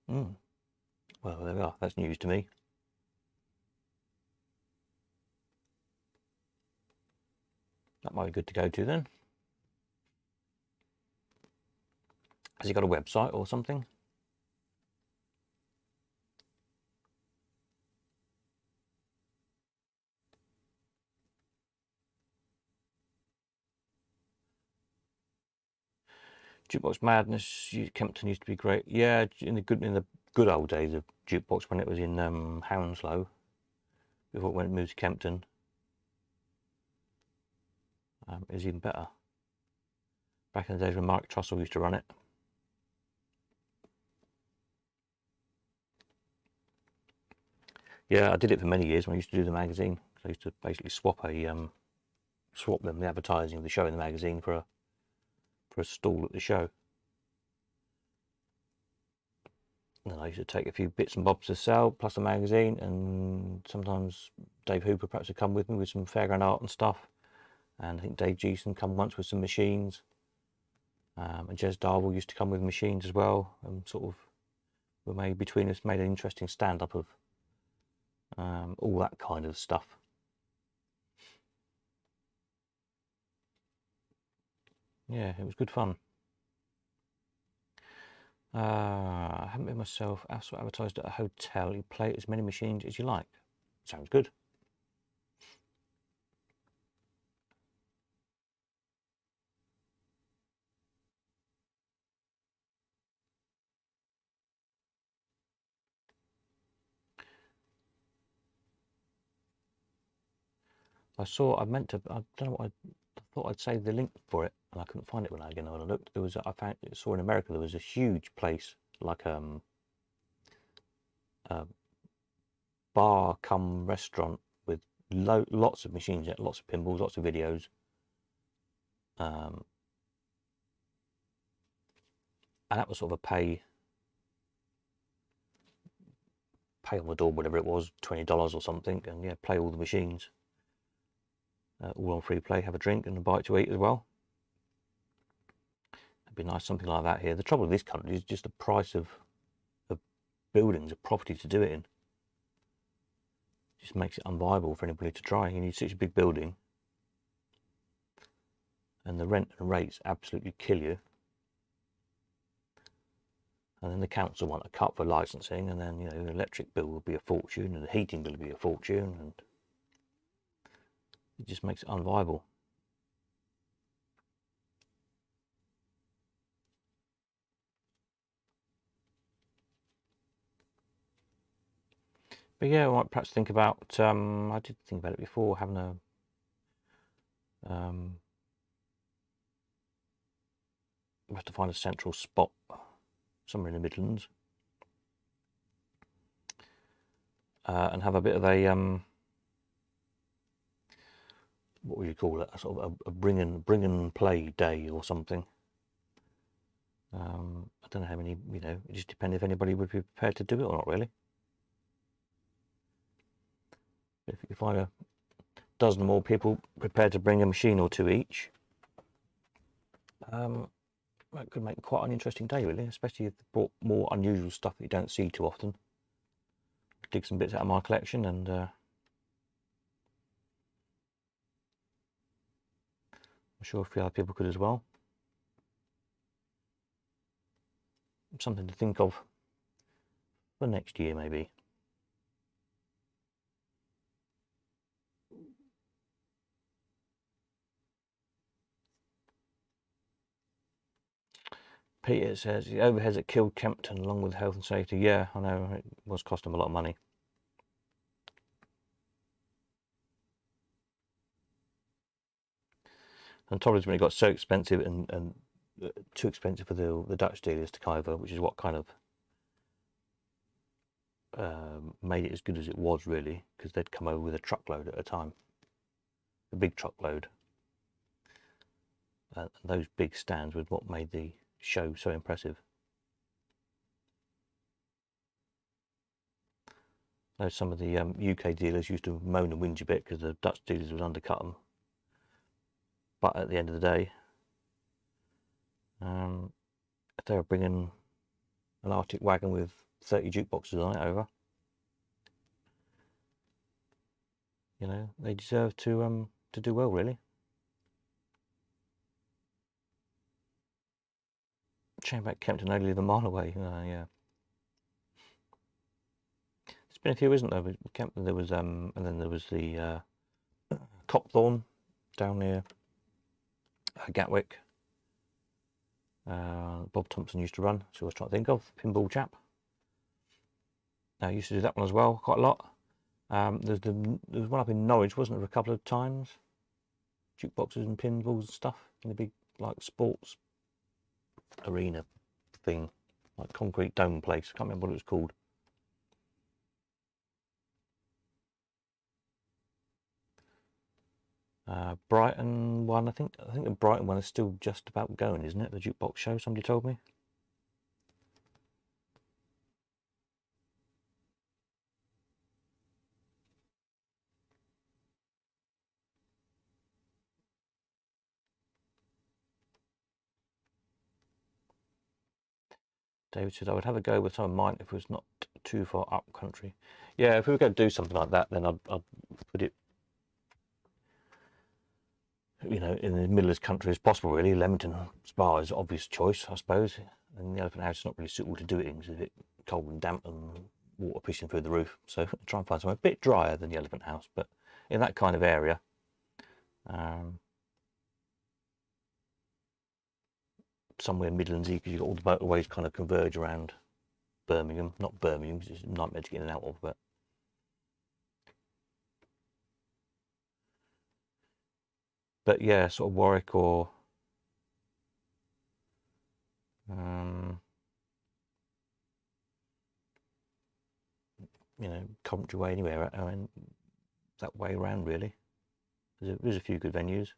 Well, there we are. That's news to me. That might be good to go to then. Has he got a website or something? Jukebox Madness, Kempton used to be great. Yeah, in the good old days of Jukebox, when it was in Hounslow, before when it moved to Kempton, it was even better. Back in the days when Mark Trussell used to run it. Yeah, I did it for many years when I used to do the magazine. I used to basically swap them, the advertising of the show in the magazine for a stall at the show. And then I used to take a few bits and bobs to sell, plus the magazine, and sometimes Dave Hooper perhaps would come with me with some fairground art and stuff. And I think Dave Geeson come once with some machines. And Jez Darwell used to come with machines as well, and sort of we made between us made an interesting stand-up of all that kind of stuff. Yeah, it was good fun. I haven't been myself. I also advertised at a hotel. You play as many machines as you like. Sounds good. I don't know what I thought I'd save the link for it, and I couldn't find it when I looked. Saw in America there was a huge place, like a bar cum restaurant with lots of machines, lots of pinballs, lots of videos. And that was sort of a pay on the door, whatever it was, $20 or something, and yeah, play all the machines. All on free play, have a drink and a bite to eat as well. It'd be nice, something like that here. The trouble with this country is just the price of buildings, of property to do it in. It just makes it unviable for anybody to try. You need such a big building, and the rent and rates absolutely kill you. And then the council want a cut for licensing, and then, you know, the electric bill will be a fortune, and the heating bill will be a fortune, and it just makes it unviable. But yeah, I might perhaps think about, I did think about it before, having a, we have to find a central spot somewhere in the Midlands, and have a bit of a, what would you call it, a sort of a bring and play day or something. I don't know how many, you know, it just depends if anybody would be prepared to do it or not, really. If you find a dozen or more people prepared to bring a machine or two each, that could make quite an interesting day, really, especially if they brought more unusual stuff that you don't see too often. Dig some bits out of my collection, and I'm sure a few other people could as well. Something to think of for next year, maybe. Peter says the overheads that killed Kempton along with health and safety. Yeah, I know, it was costing them a lot of money. And the trouble is, when it got so expensive and too expensive for the Dutch dealers to come over, which is what kind of made it as good as it was, really, because they'd come over with a truckload at a time, a big truckload. And those big stands was what made the show so impressive. Though some of the UK dealers used to moan and whinge a bit because the Dutch dealers would undercut them. But at the end of the day, if they were bringing an Arctic wagon with 30 jukeboxes on it over, you know, they deserve to do well, really. Shame about Kempton only live a mile away. Yeah. There's been a few, isn't there? With Kempton, there was and then there was the Copthorne down near Gatwick. Bob Thompson used to run, so I was trying to think of, pinball chap. I used to do that one as well, quite a lot. There was one up in Norwich, wasn't there, a couple of times? Jukeboxes and pinballs and stuff in a big, like, sports arena thing, like concrete dome place. I can't remember what it was called. Brighton one, I think the Brighton one is still just about going, isn't it? The jukebox show, somebody told me. David said I would have a go with some of mine if it was not too far up country. Yeah, if we were going to do something like that, then I'd put it, you know, in the middle of the country as possible, really. Leamington Spa is an obvious choice, I suppose. And the Elephant House is not really suitable to do it in because it's a bit cold and damp and water pissing through the roof. So try and find somewhere a bit drier than the Elephant House, but in that kind of area. Somewhere Midlandsy, because you've got all the motorways kind of converge around Birmingham. Not Birmingham, because it's a nightmare to get in and out of, but yeah, sort of Warwick or you know, Coventry way, anywhere. I mean, that way around, really. There's a few good venues.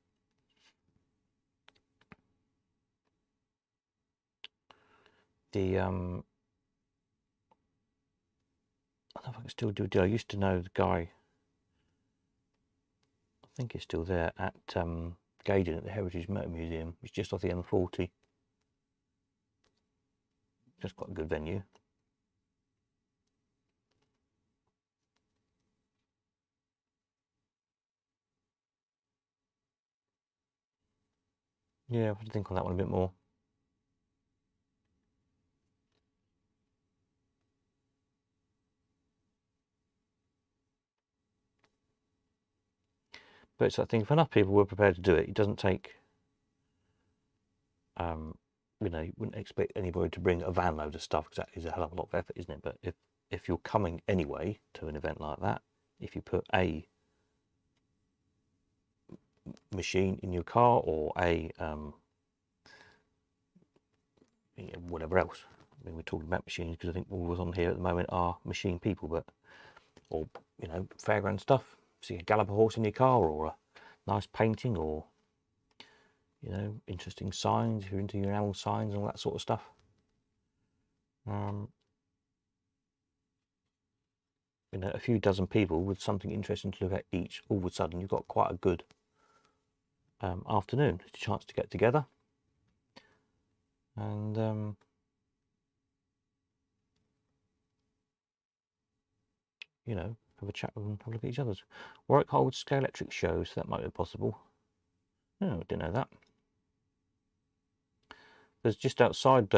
The I don't know if I can still do a deal. I used to know the guy, I think he's still there, at Gaydon at the Heritage Motor Museum. It's just off the M40. That's quite a good venue. Yeah, I have to think on that one a bit more. But it's that thing, if enough people were prepared to do it, it doesn't take, you know, you wouldn't expect anybody to bring a van load of stuff, because that is a hell of a lot of effort, isn't it? But if you're coming anyway to an event like that, if you put a machine in your car or a whatever else. I mean, we're talking about machines because I think all of us on here at the moment are machine people, but or you know, fairground stuff. See a galloper horse in your car, or a nice painting, or you know, interesting signs if you're into your animal signs and all that sort of stuff. You know, a few dozen people with something interesting to look at each, all of a sudden you've got quite a good afternoon. It's a chance to get together and you know, have a chat with them, have a look at each other's. Warwick holds Scalextric shows, so that might be possible. No, I didn't know that. There's just outside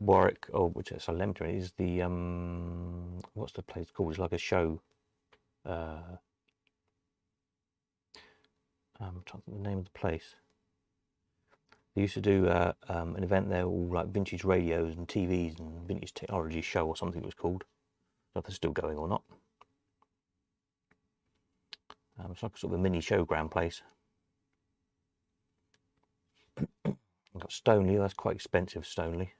Warwick, or which is Leamington, is the what's the place called? It's like a show. I'm trying to think the name of the place. They used to do an event there, all like vintage radios and TVs and vintage technology show or something it was called. I don't know if it's still going or not. It's like a sort of a mini showground place. I've got Stoneleigh, that's quite expensive, Stoneleigh.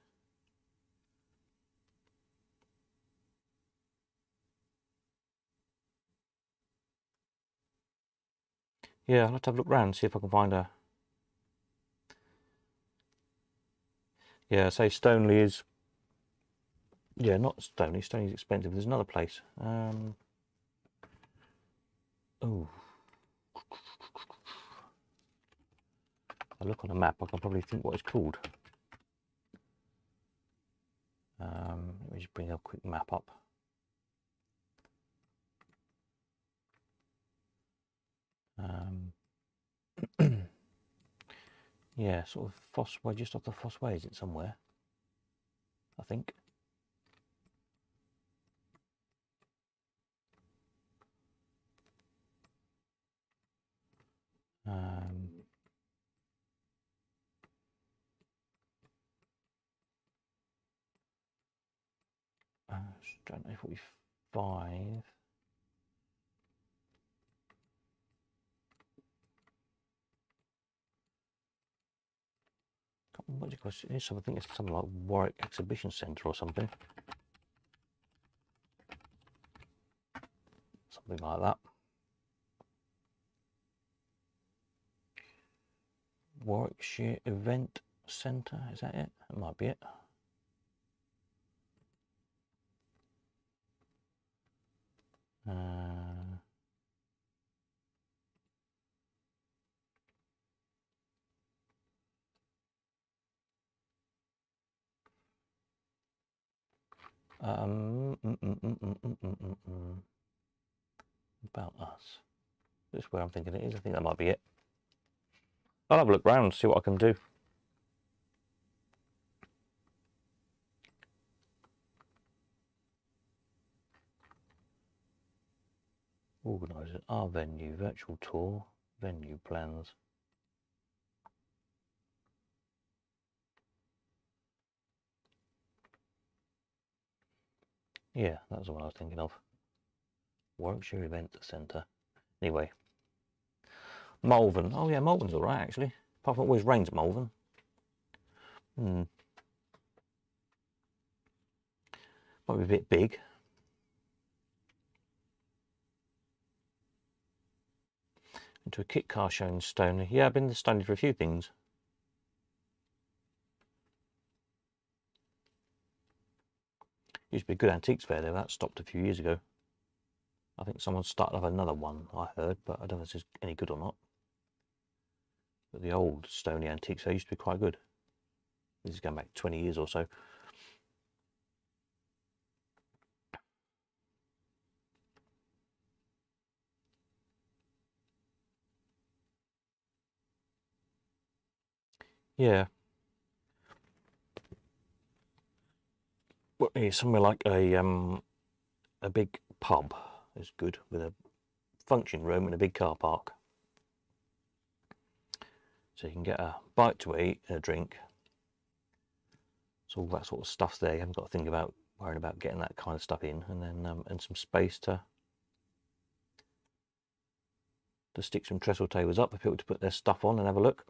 Yeah, I'll have to have a look round, see if I can find a... Yeah, say Stoneleigh is... Yeah, not Stoneleigh, Stonelegh's expensive. There's another place. Oh. I look on a map, I can probably think what it's called. Let me just bring a quick map up. Yeah, sort of Foss Way, just off the Foss Way, is it somewhere? I think. Strand A45. What do you call it? I think it's something like Warwick Exhibition Centre or something. Something like that. Warwickshire Event Centre, is that it? That might be it. About Us. This is where I'm thinking it is. I think that might be it. I'll have a look round and see what I can do. Organiser our venue, virtual tour, venue plans. Yeah, that's the one I was thinking of. Warwickshire Event Centre. Anyway. Malvern. Oh yeah, Malvern's alright actually. Apart from it always rains at Malvern. Might be a bit big. Into a kit car show in Stoneleigh. Yeah, I've been to Stoneleigh for a few things. Used to be a good antiques fair there. That stopped a few years ago. I think someone started up another one, I heard, but I don't know if it's any good or not. But the old Stoneleigh antiques fair used to be quite good. This is going back 20 years or so. Yeah. Well, yeah, somewhere like a big pub is good, with a function room and a big car park. So you can get a bite to eat and a drink. So all that sort of stuff's there. You haven't got to think about worrying about getting that kind of stuff in, and then and some space to stick some trestle tables up for people to put their stuff on and have a look.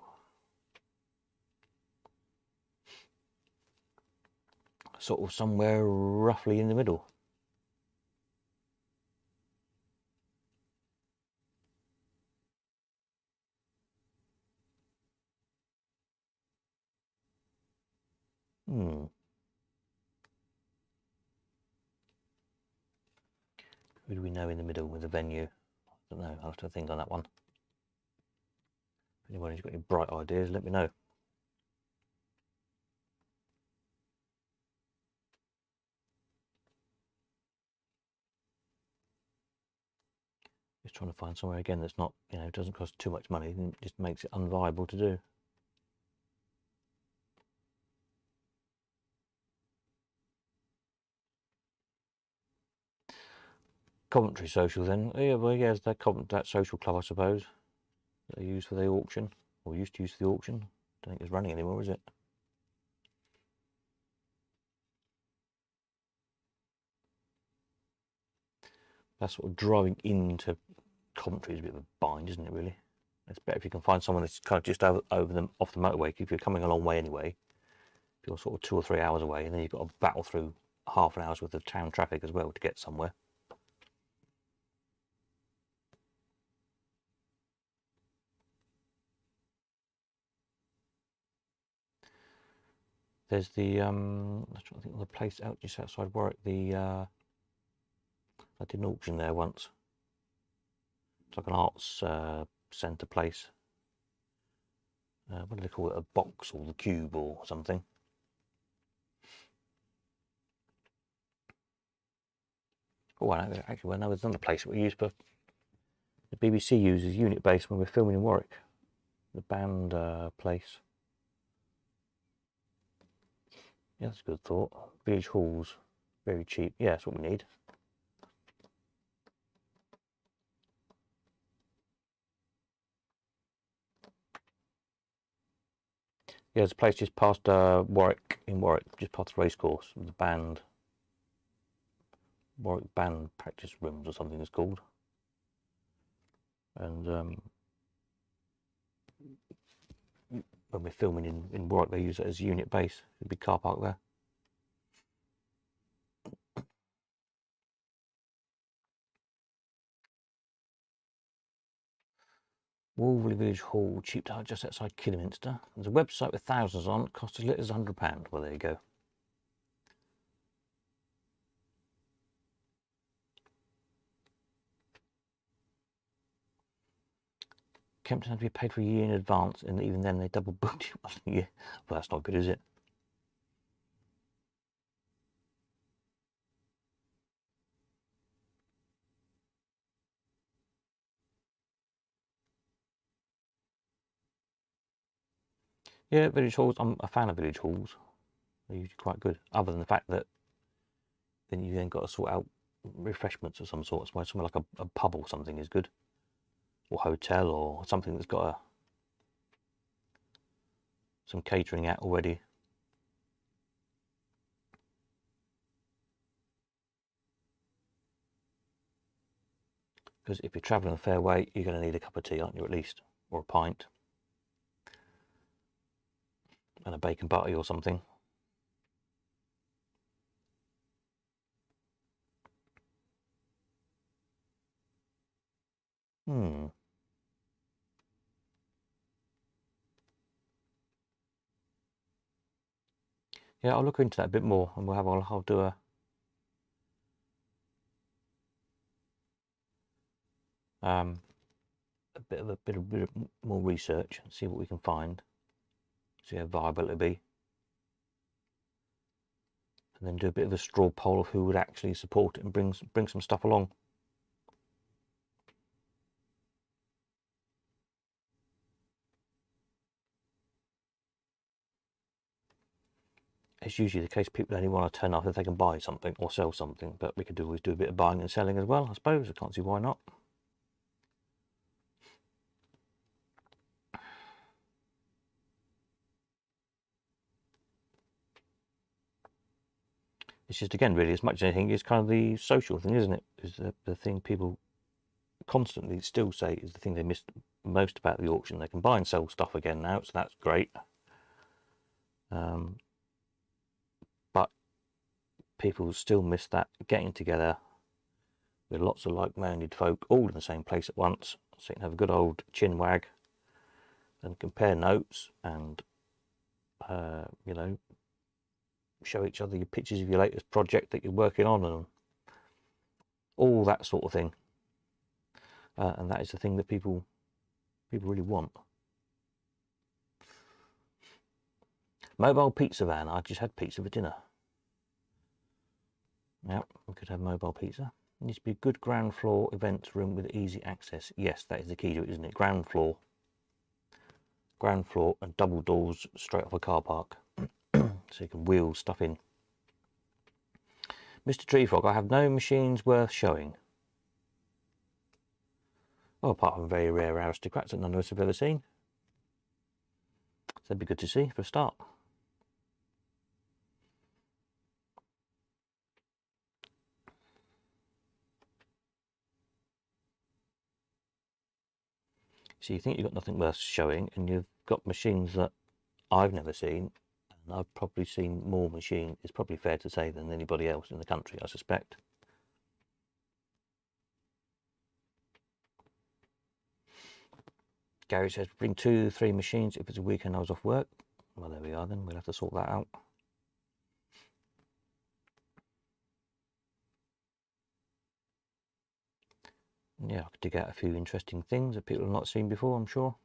Sort of somewhere roughly in the middle. Who do we know in the middle with the venue? I don't know. I'll have to think on that one. If anyone's got any bright ideas, let me know. Just trying to find somewhere again that's not, doesn't cost too much money and just makes it unviable to do. Coventry Social then. Yeah, well, yeah, it's that social club, I suppose, that they use for the auction, or used to use for the auction. Don't think it's running anymore, is it? That sort of driving into Coventry is a bit of a bind, isn't it, really? It's better if you can find someone that's kind of just over them off the motorway. If you're coming a long way anyway, if you're sort of 2 or 3 hours away, and then you've got to battle through half an hour's worth of town traffic as well to get somewhere. There's the I'm trying to think of the place out just outside Warwick. I did an auction there once. It's like an arts centre place. What do they call it? A box or the cube or something. Oh, actually, no, there's another place that we use for the BBC uses unit base when we're filming in Warwick. The band place. Yeah, that's a good thought. Village halls, very cheap. Yeah, that's what we need. Yeah, there's a place just past Warwick, just past the racecourse, with the band. Warwick Band Practice Rooms or something it's called. And when we're filming in Warwick, they use it as a unit base. There's a big car park there. Wolverley Village Hall, cheap tart just outside Kidderminster. There's a website with thousands on, cost as little as £100. Well, there you go. Kempton had to be paid for a year in advance, and even then they double booked it. Yeah, well, that's not good, is it? Yeah, village halls. I'm a fan of village halls. They're usually quite good, other than the fact that then you got to sort out refreshments of some sort. So somewhere like a pub or something is good, or hotel or something that's got some catering at already. Because if you're travelling a fair way, you're going to need a cup of tea, aren't you, at least, or a pint, and a bacon butty or something. Yeah, I'll look into that a bit more, and I'll do a bit more research and see what we can find, see how viable it'll be, and then do a bit of a straw poll of who would actually support it and bring some stuff along. it's usually the case people only want to turn up if they can buy something or sell something, but we could always do a bit of buying and selling as well, I suppose. I can't see why not. It's just, again, really, as much as anything, it's kind of the social thing, isn't it? Is the thing people constantly still say is the thing they missed most about the auction. They can buy and sell stuff again now, so that's great. But people still miss that getting together with lots of like-minded folk all in the same place at once, so you can have a good old chin wag and compare notes and, you know, show each other your pictures of your latest project that you're working on and all that sort of thing. And that is the thing that people really want. Mobile pizza van. I just had pizza for dinner. Yep, we could have mobile pizza. It needs to be a good ground floor events room with easy access. Yes, that is the key to it, isn't it? Ground floor and double doors straight off a car park. So you can wheel stuff in. Mr. Tree Frog, I have no machines worth showing. Well, apart from very rare aristocrats that none of us have ever seen. So that'd be good to see for a start. So you think you've got nothing worth showing, and you've got machines that I've never seen, and I've probably seen more machines, it's probably fair to say, than anybody else in the country, I suspect. Gary says, bring 2-3 machines if it's a weekend I was off work. Well, there we are then, we'll have to sort that out. Yeah, I could dig out a few interesting things that people have not seen before, I'm sure.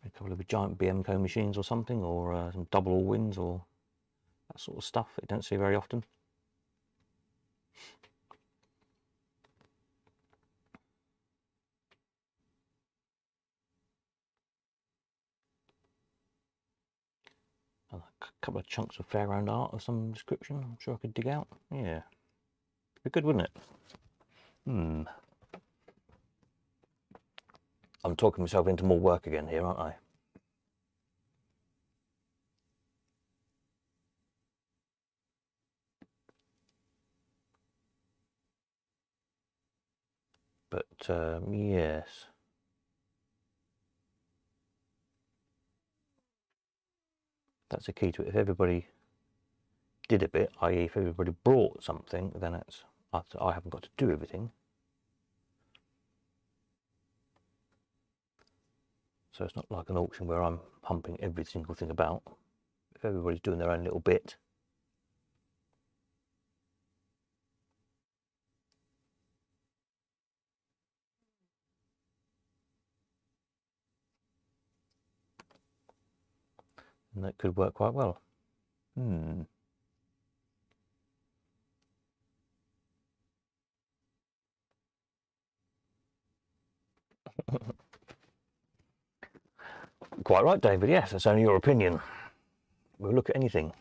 A couple of giant BMCO machines or something, or some double all-wins or that sort of stuff that you don't see very often. A couple of chunks of fairground art of some description, I'm sure I could dig out. Yeah, be good, wouldn't it? I'm talking myself into more work again here, aren't I? But yes, that's the key to it. If everybody did a bit, i.e. if everybody brought something, then it's, I haven't got to do everything. So it's not like an auction where I'm pumping every single thing about. If everybody's doing their own little bit, then that could work quite well. Quite right, David. Yes, that's only your opinion. We'll look at anything.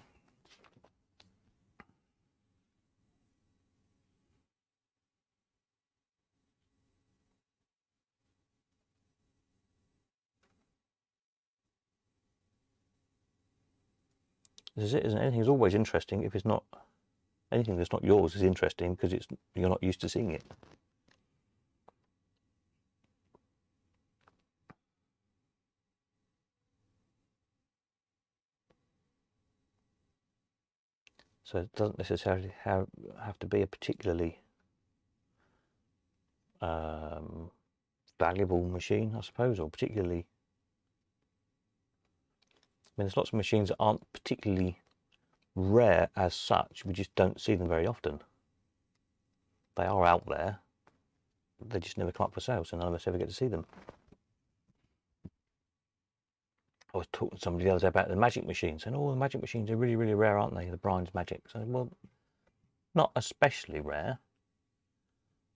This is it, isn't it? Anything's always interesting. If it's not, anything that's not yours is interesting because you're not used to seeing it. So it doesn't necessarily have to be a particularly valuable machine, I suppose, or particularly. I mean, there's lots of machines that aren't particularly rare as such. We just don't see them very often. They are out there. They just never come up for sale, so none of us ever get to see them. I was talking to somebody the other day about the magic machines, and all the magic machines are really, really rare, aren't they? The Brian's Magic. So, well, not especially rare.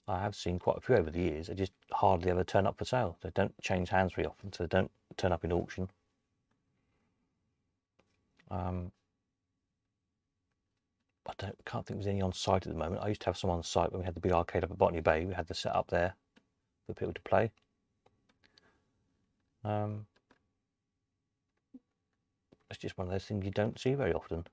I have seen quite a few over the years. They just hardly ever turn up for sale. They don't change hands very often, so they don't turn up in auction. I can't think there's any on site at the moment. I used to have some on site when we had the big arcade up at Botany Bay. We had the set up there for people to play. It's just one of those things you don't see very often.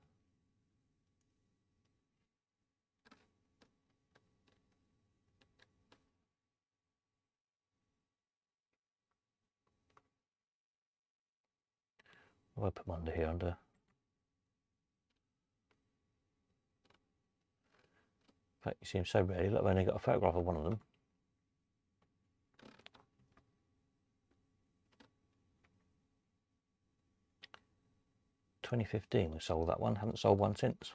I'll put them under here under. In fact, you see them so rarely. Look, I've only got a photograph of one of them. $2015 we sold that one. Haven't sold one since.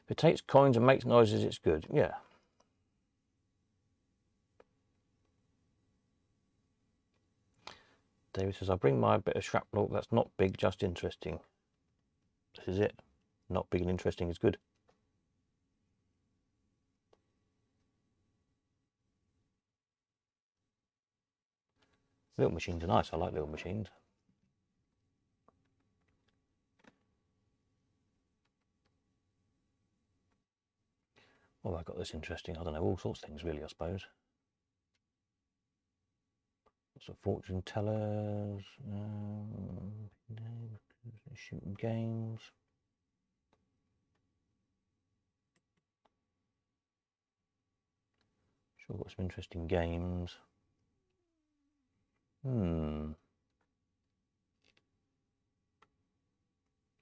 If it takes coins and makes noises, it's good. Yeah. David says, I'll bring my bit of shrapnel. That's not big, just interesting. This is it. Not big and interesting is good. Little machines are nice. I like little machines. Oh, I got this interesting. I don't know, all sorts of things really, I suppose. Lots of fortune tellers, shooting games. Sure, got some interesting games.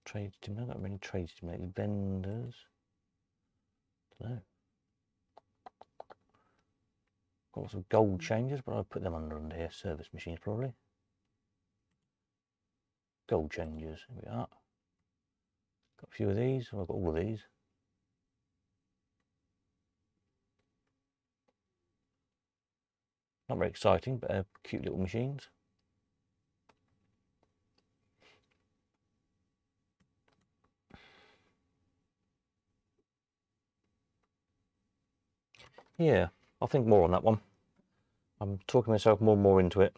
Trade stimulator, not really trade stimulator. Vendors. Don't know. Got lots of gold changes, but I'll put them under here. Service machines, probably. Gold changes. Here we are. Got a few of these. Well, I've got all of these. Not very exciting, but cute little machines. Yeah, I'll think more on that one. I'm talking myself more and more into it.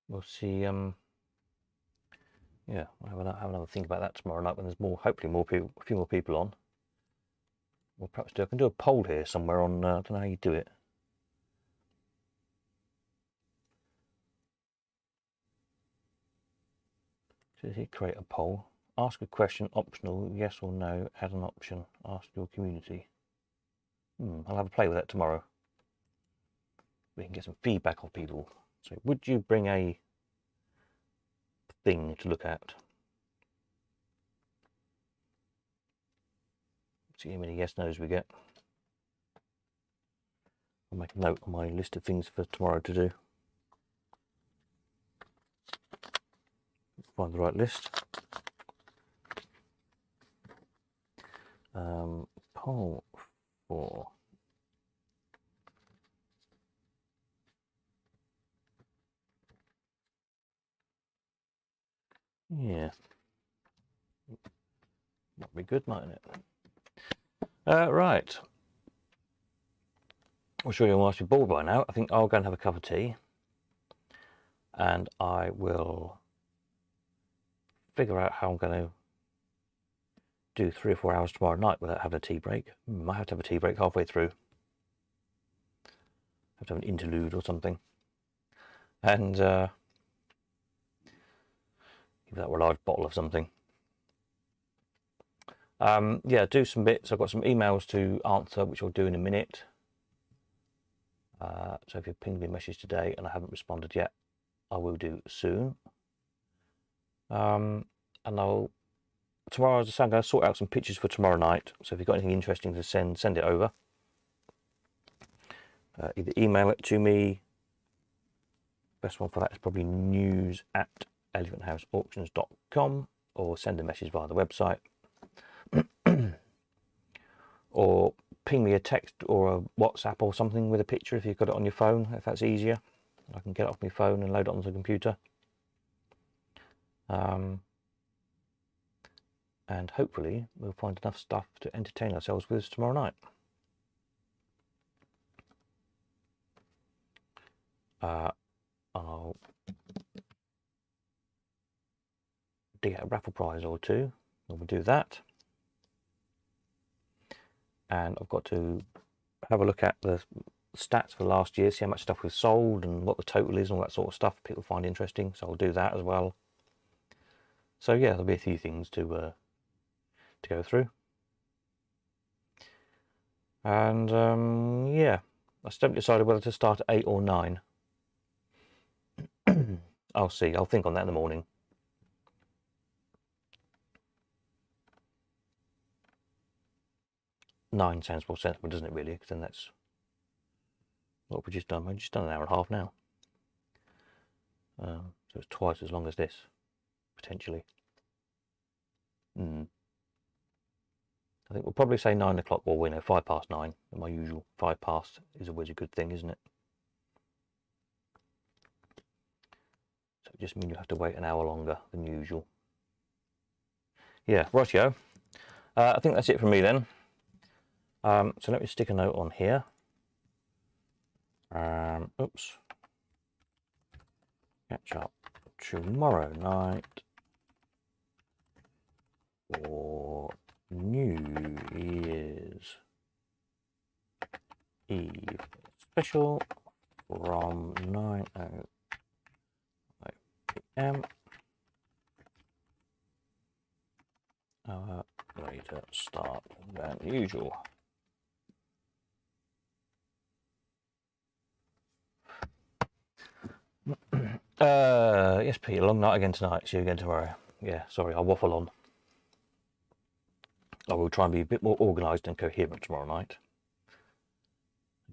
We'll see. Yeah, I'll have another think about that tomorrow night when there's more, hopefully more people, a few more people on. We'll perhaps do. I can do a poll here somewhere on. I don't know how you do it. So here, create a poll. Ask a question, optional, yes or no. Add an option. Ask your community. I'll have a play with that tomorrow. We can get some feedback off people. So, would you bring a thing to look at? See how many yes nos we get. I'll make a note on my list of things for tomorrow to do. Find the right list. Poll for yeah, might be good, mightn't it? Right. I'm sure you must be bored by now. I think I'll go and have a cup of tea, and I will figure out how I'm going to do 3 or 4 hours tomorrow night without having a tea break. Might have to have a tea break halfway through. Have to have an interlude or something. And give that a large bottle of something. Yeah, do some bits. I've got some emails to answer, which I'll do in a minute. So if you pinged me a message today and I haven't responded yet, I will do soon. And tomorrow, as I say, I'm going to sort out some pictures for tomorrow night. So if you've got anything interesting to send it over. Either email it to me. Best one for that is probably news@elephanthouseauctions.com, or send a message via the website. Or ping me a text or a WhatsApp or something with a picture if you've got it on your phone, if that's easier. I can get it off my phone and load it onto the computer. And hopefully we'll find enough stuff to entertain ourselves with tomorrow night. I'll dig out a raffle prize or two, and we'll do that. And I've got to have a look at the stats for last year, see how much stuff we've sold and what the total is and all that sort of stuff people find interesting, so I'll do that as well. So yeah, there'll be a few things to go through. And yeah, I still haven't decided whether to start at 8 or 9. I'll see, I'll think on that in the morning. Nine sounds more sensible, doesn't it, really? Because then that's what we've just done. We've just done an hour and a half now. So it's twice as long as this, potentially. I think we'll probably say 9 o'clock, or 5 past 9. My usual 5 past is always a good thing, isn't it? So it just means you have to wait an hour longer than usual. Yeah, rightio. I think that's it from me then. So let me stick a note on here. Oops. Catch up tomorrow night for New Year's Eve special from 9:00 p.m. Later start than usual. Yes, Peter, long night again tonight. See you again tomorrow. Yeah, sorry, I'll waffle on. I will try and be a bit more organised and coherent tomorrow night.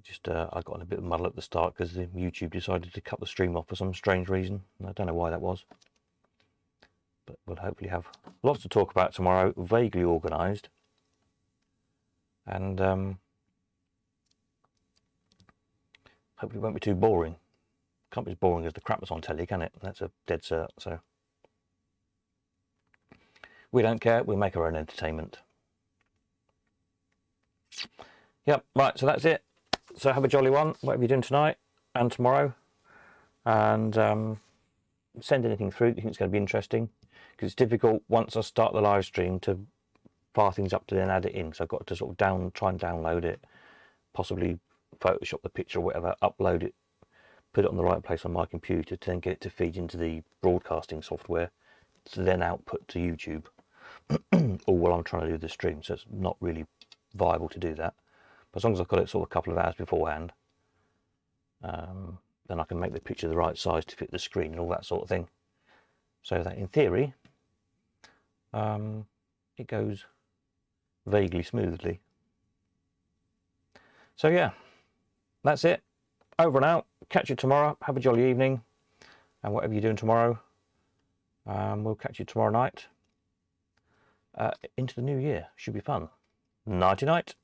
Just, I got in a bit of muddle at the start because the YouTube decided to cut the stream off for some strange reason. I don't know why that was. But we'll hopefully have lots to talk about tomorrow, vaguely organised. And hopefully it won't be too boring. Can't be as boring as the crap that's on telly, can it? That's a dead cert, so. We don't care, we make our own entertainment. Yep, right, so that's it. So have a jolly one, whatever you're doing tonight and tomorrow. And send anything through that you think is going to be interesting. Because it's difficult once I start the live stream to fire things up to then add it in. So I've got to sort of try and download it, possibly Photoshop the picture or whatever, upload it, put it on the right place on my computer to then get it to feed into the broadcasting software to then output to YouTube. All while I'm trying to do the stream, so it's not really viable to do that. But as long as I've got it sort of a couple of hours beforehand, then I can make the picture the right size to fit the screen and all that sort of thing. So that in theory, it goes vaguely smoothly. So yeah, that's it. Over and out. Catch you tomorrow. Have a jolly evening. And whatever you're doing tomorrow, we'll catch you tomorrow night. Into the new year. Should be fun. Nighty night.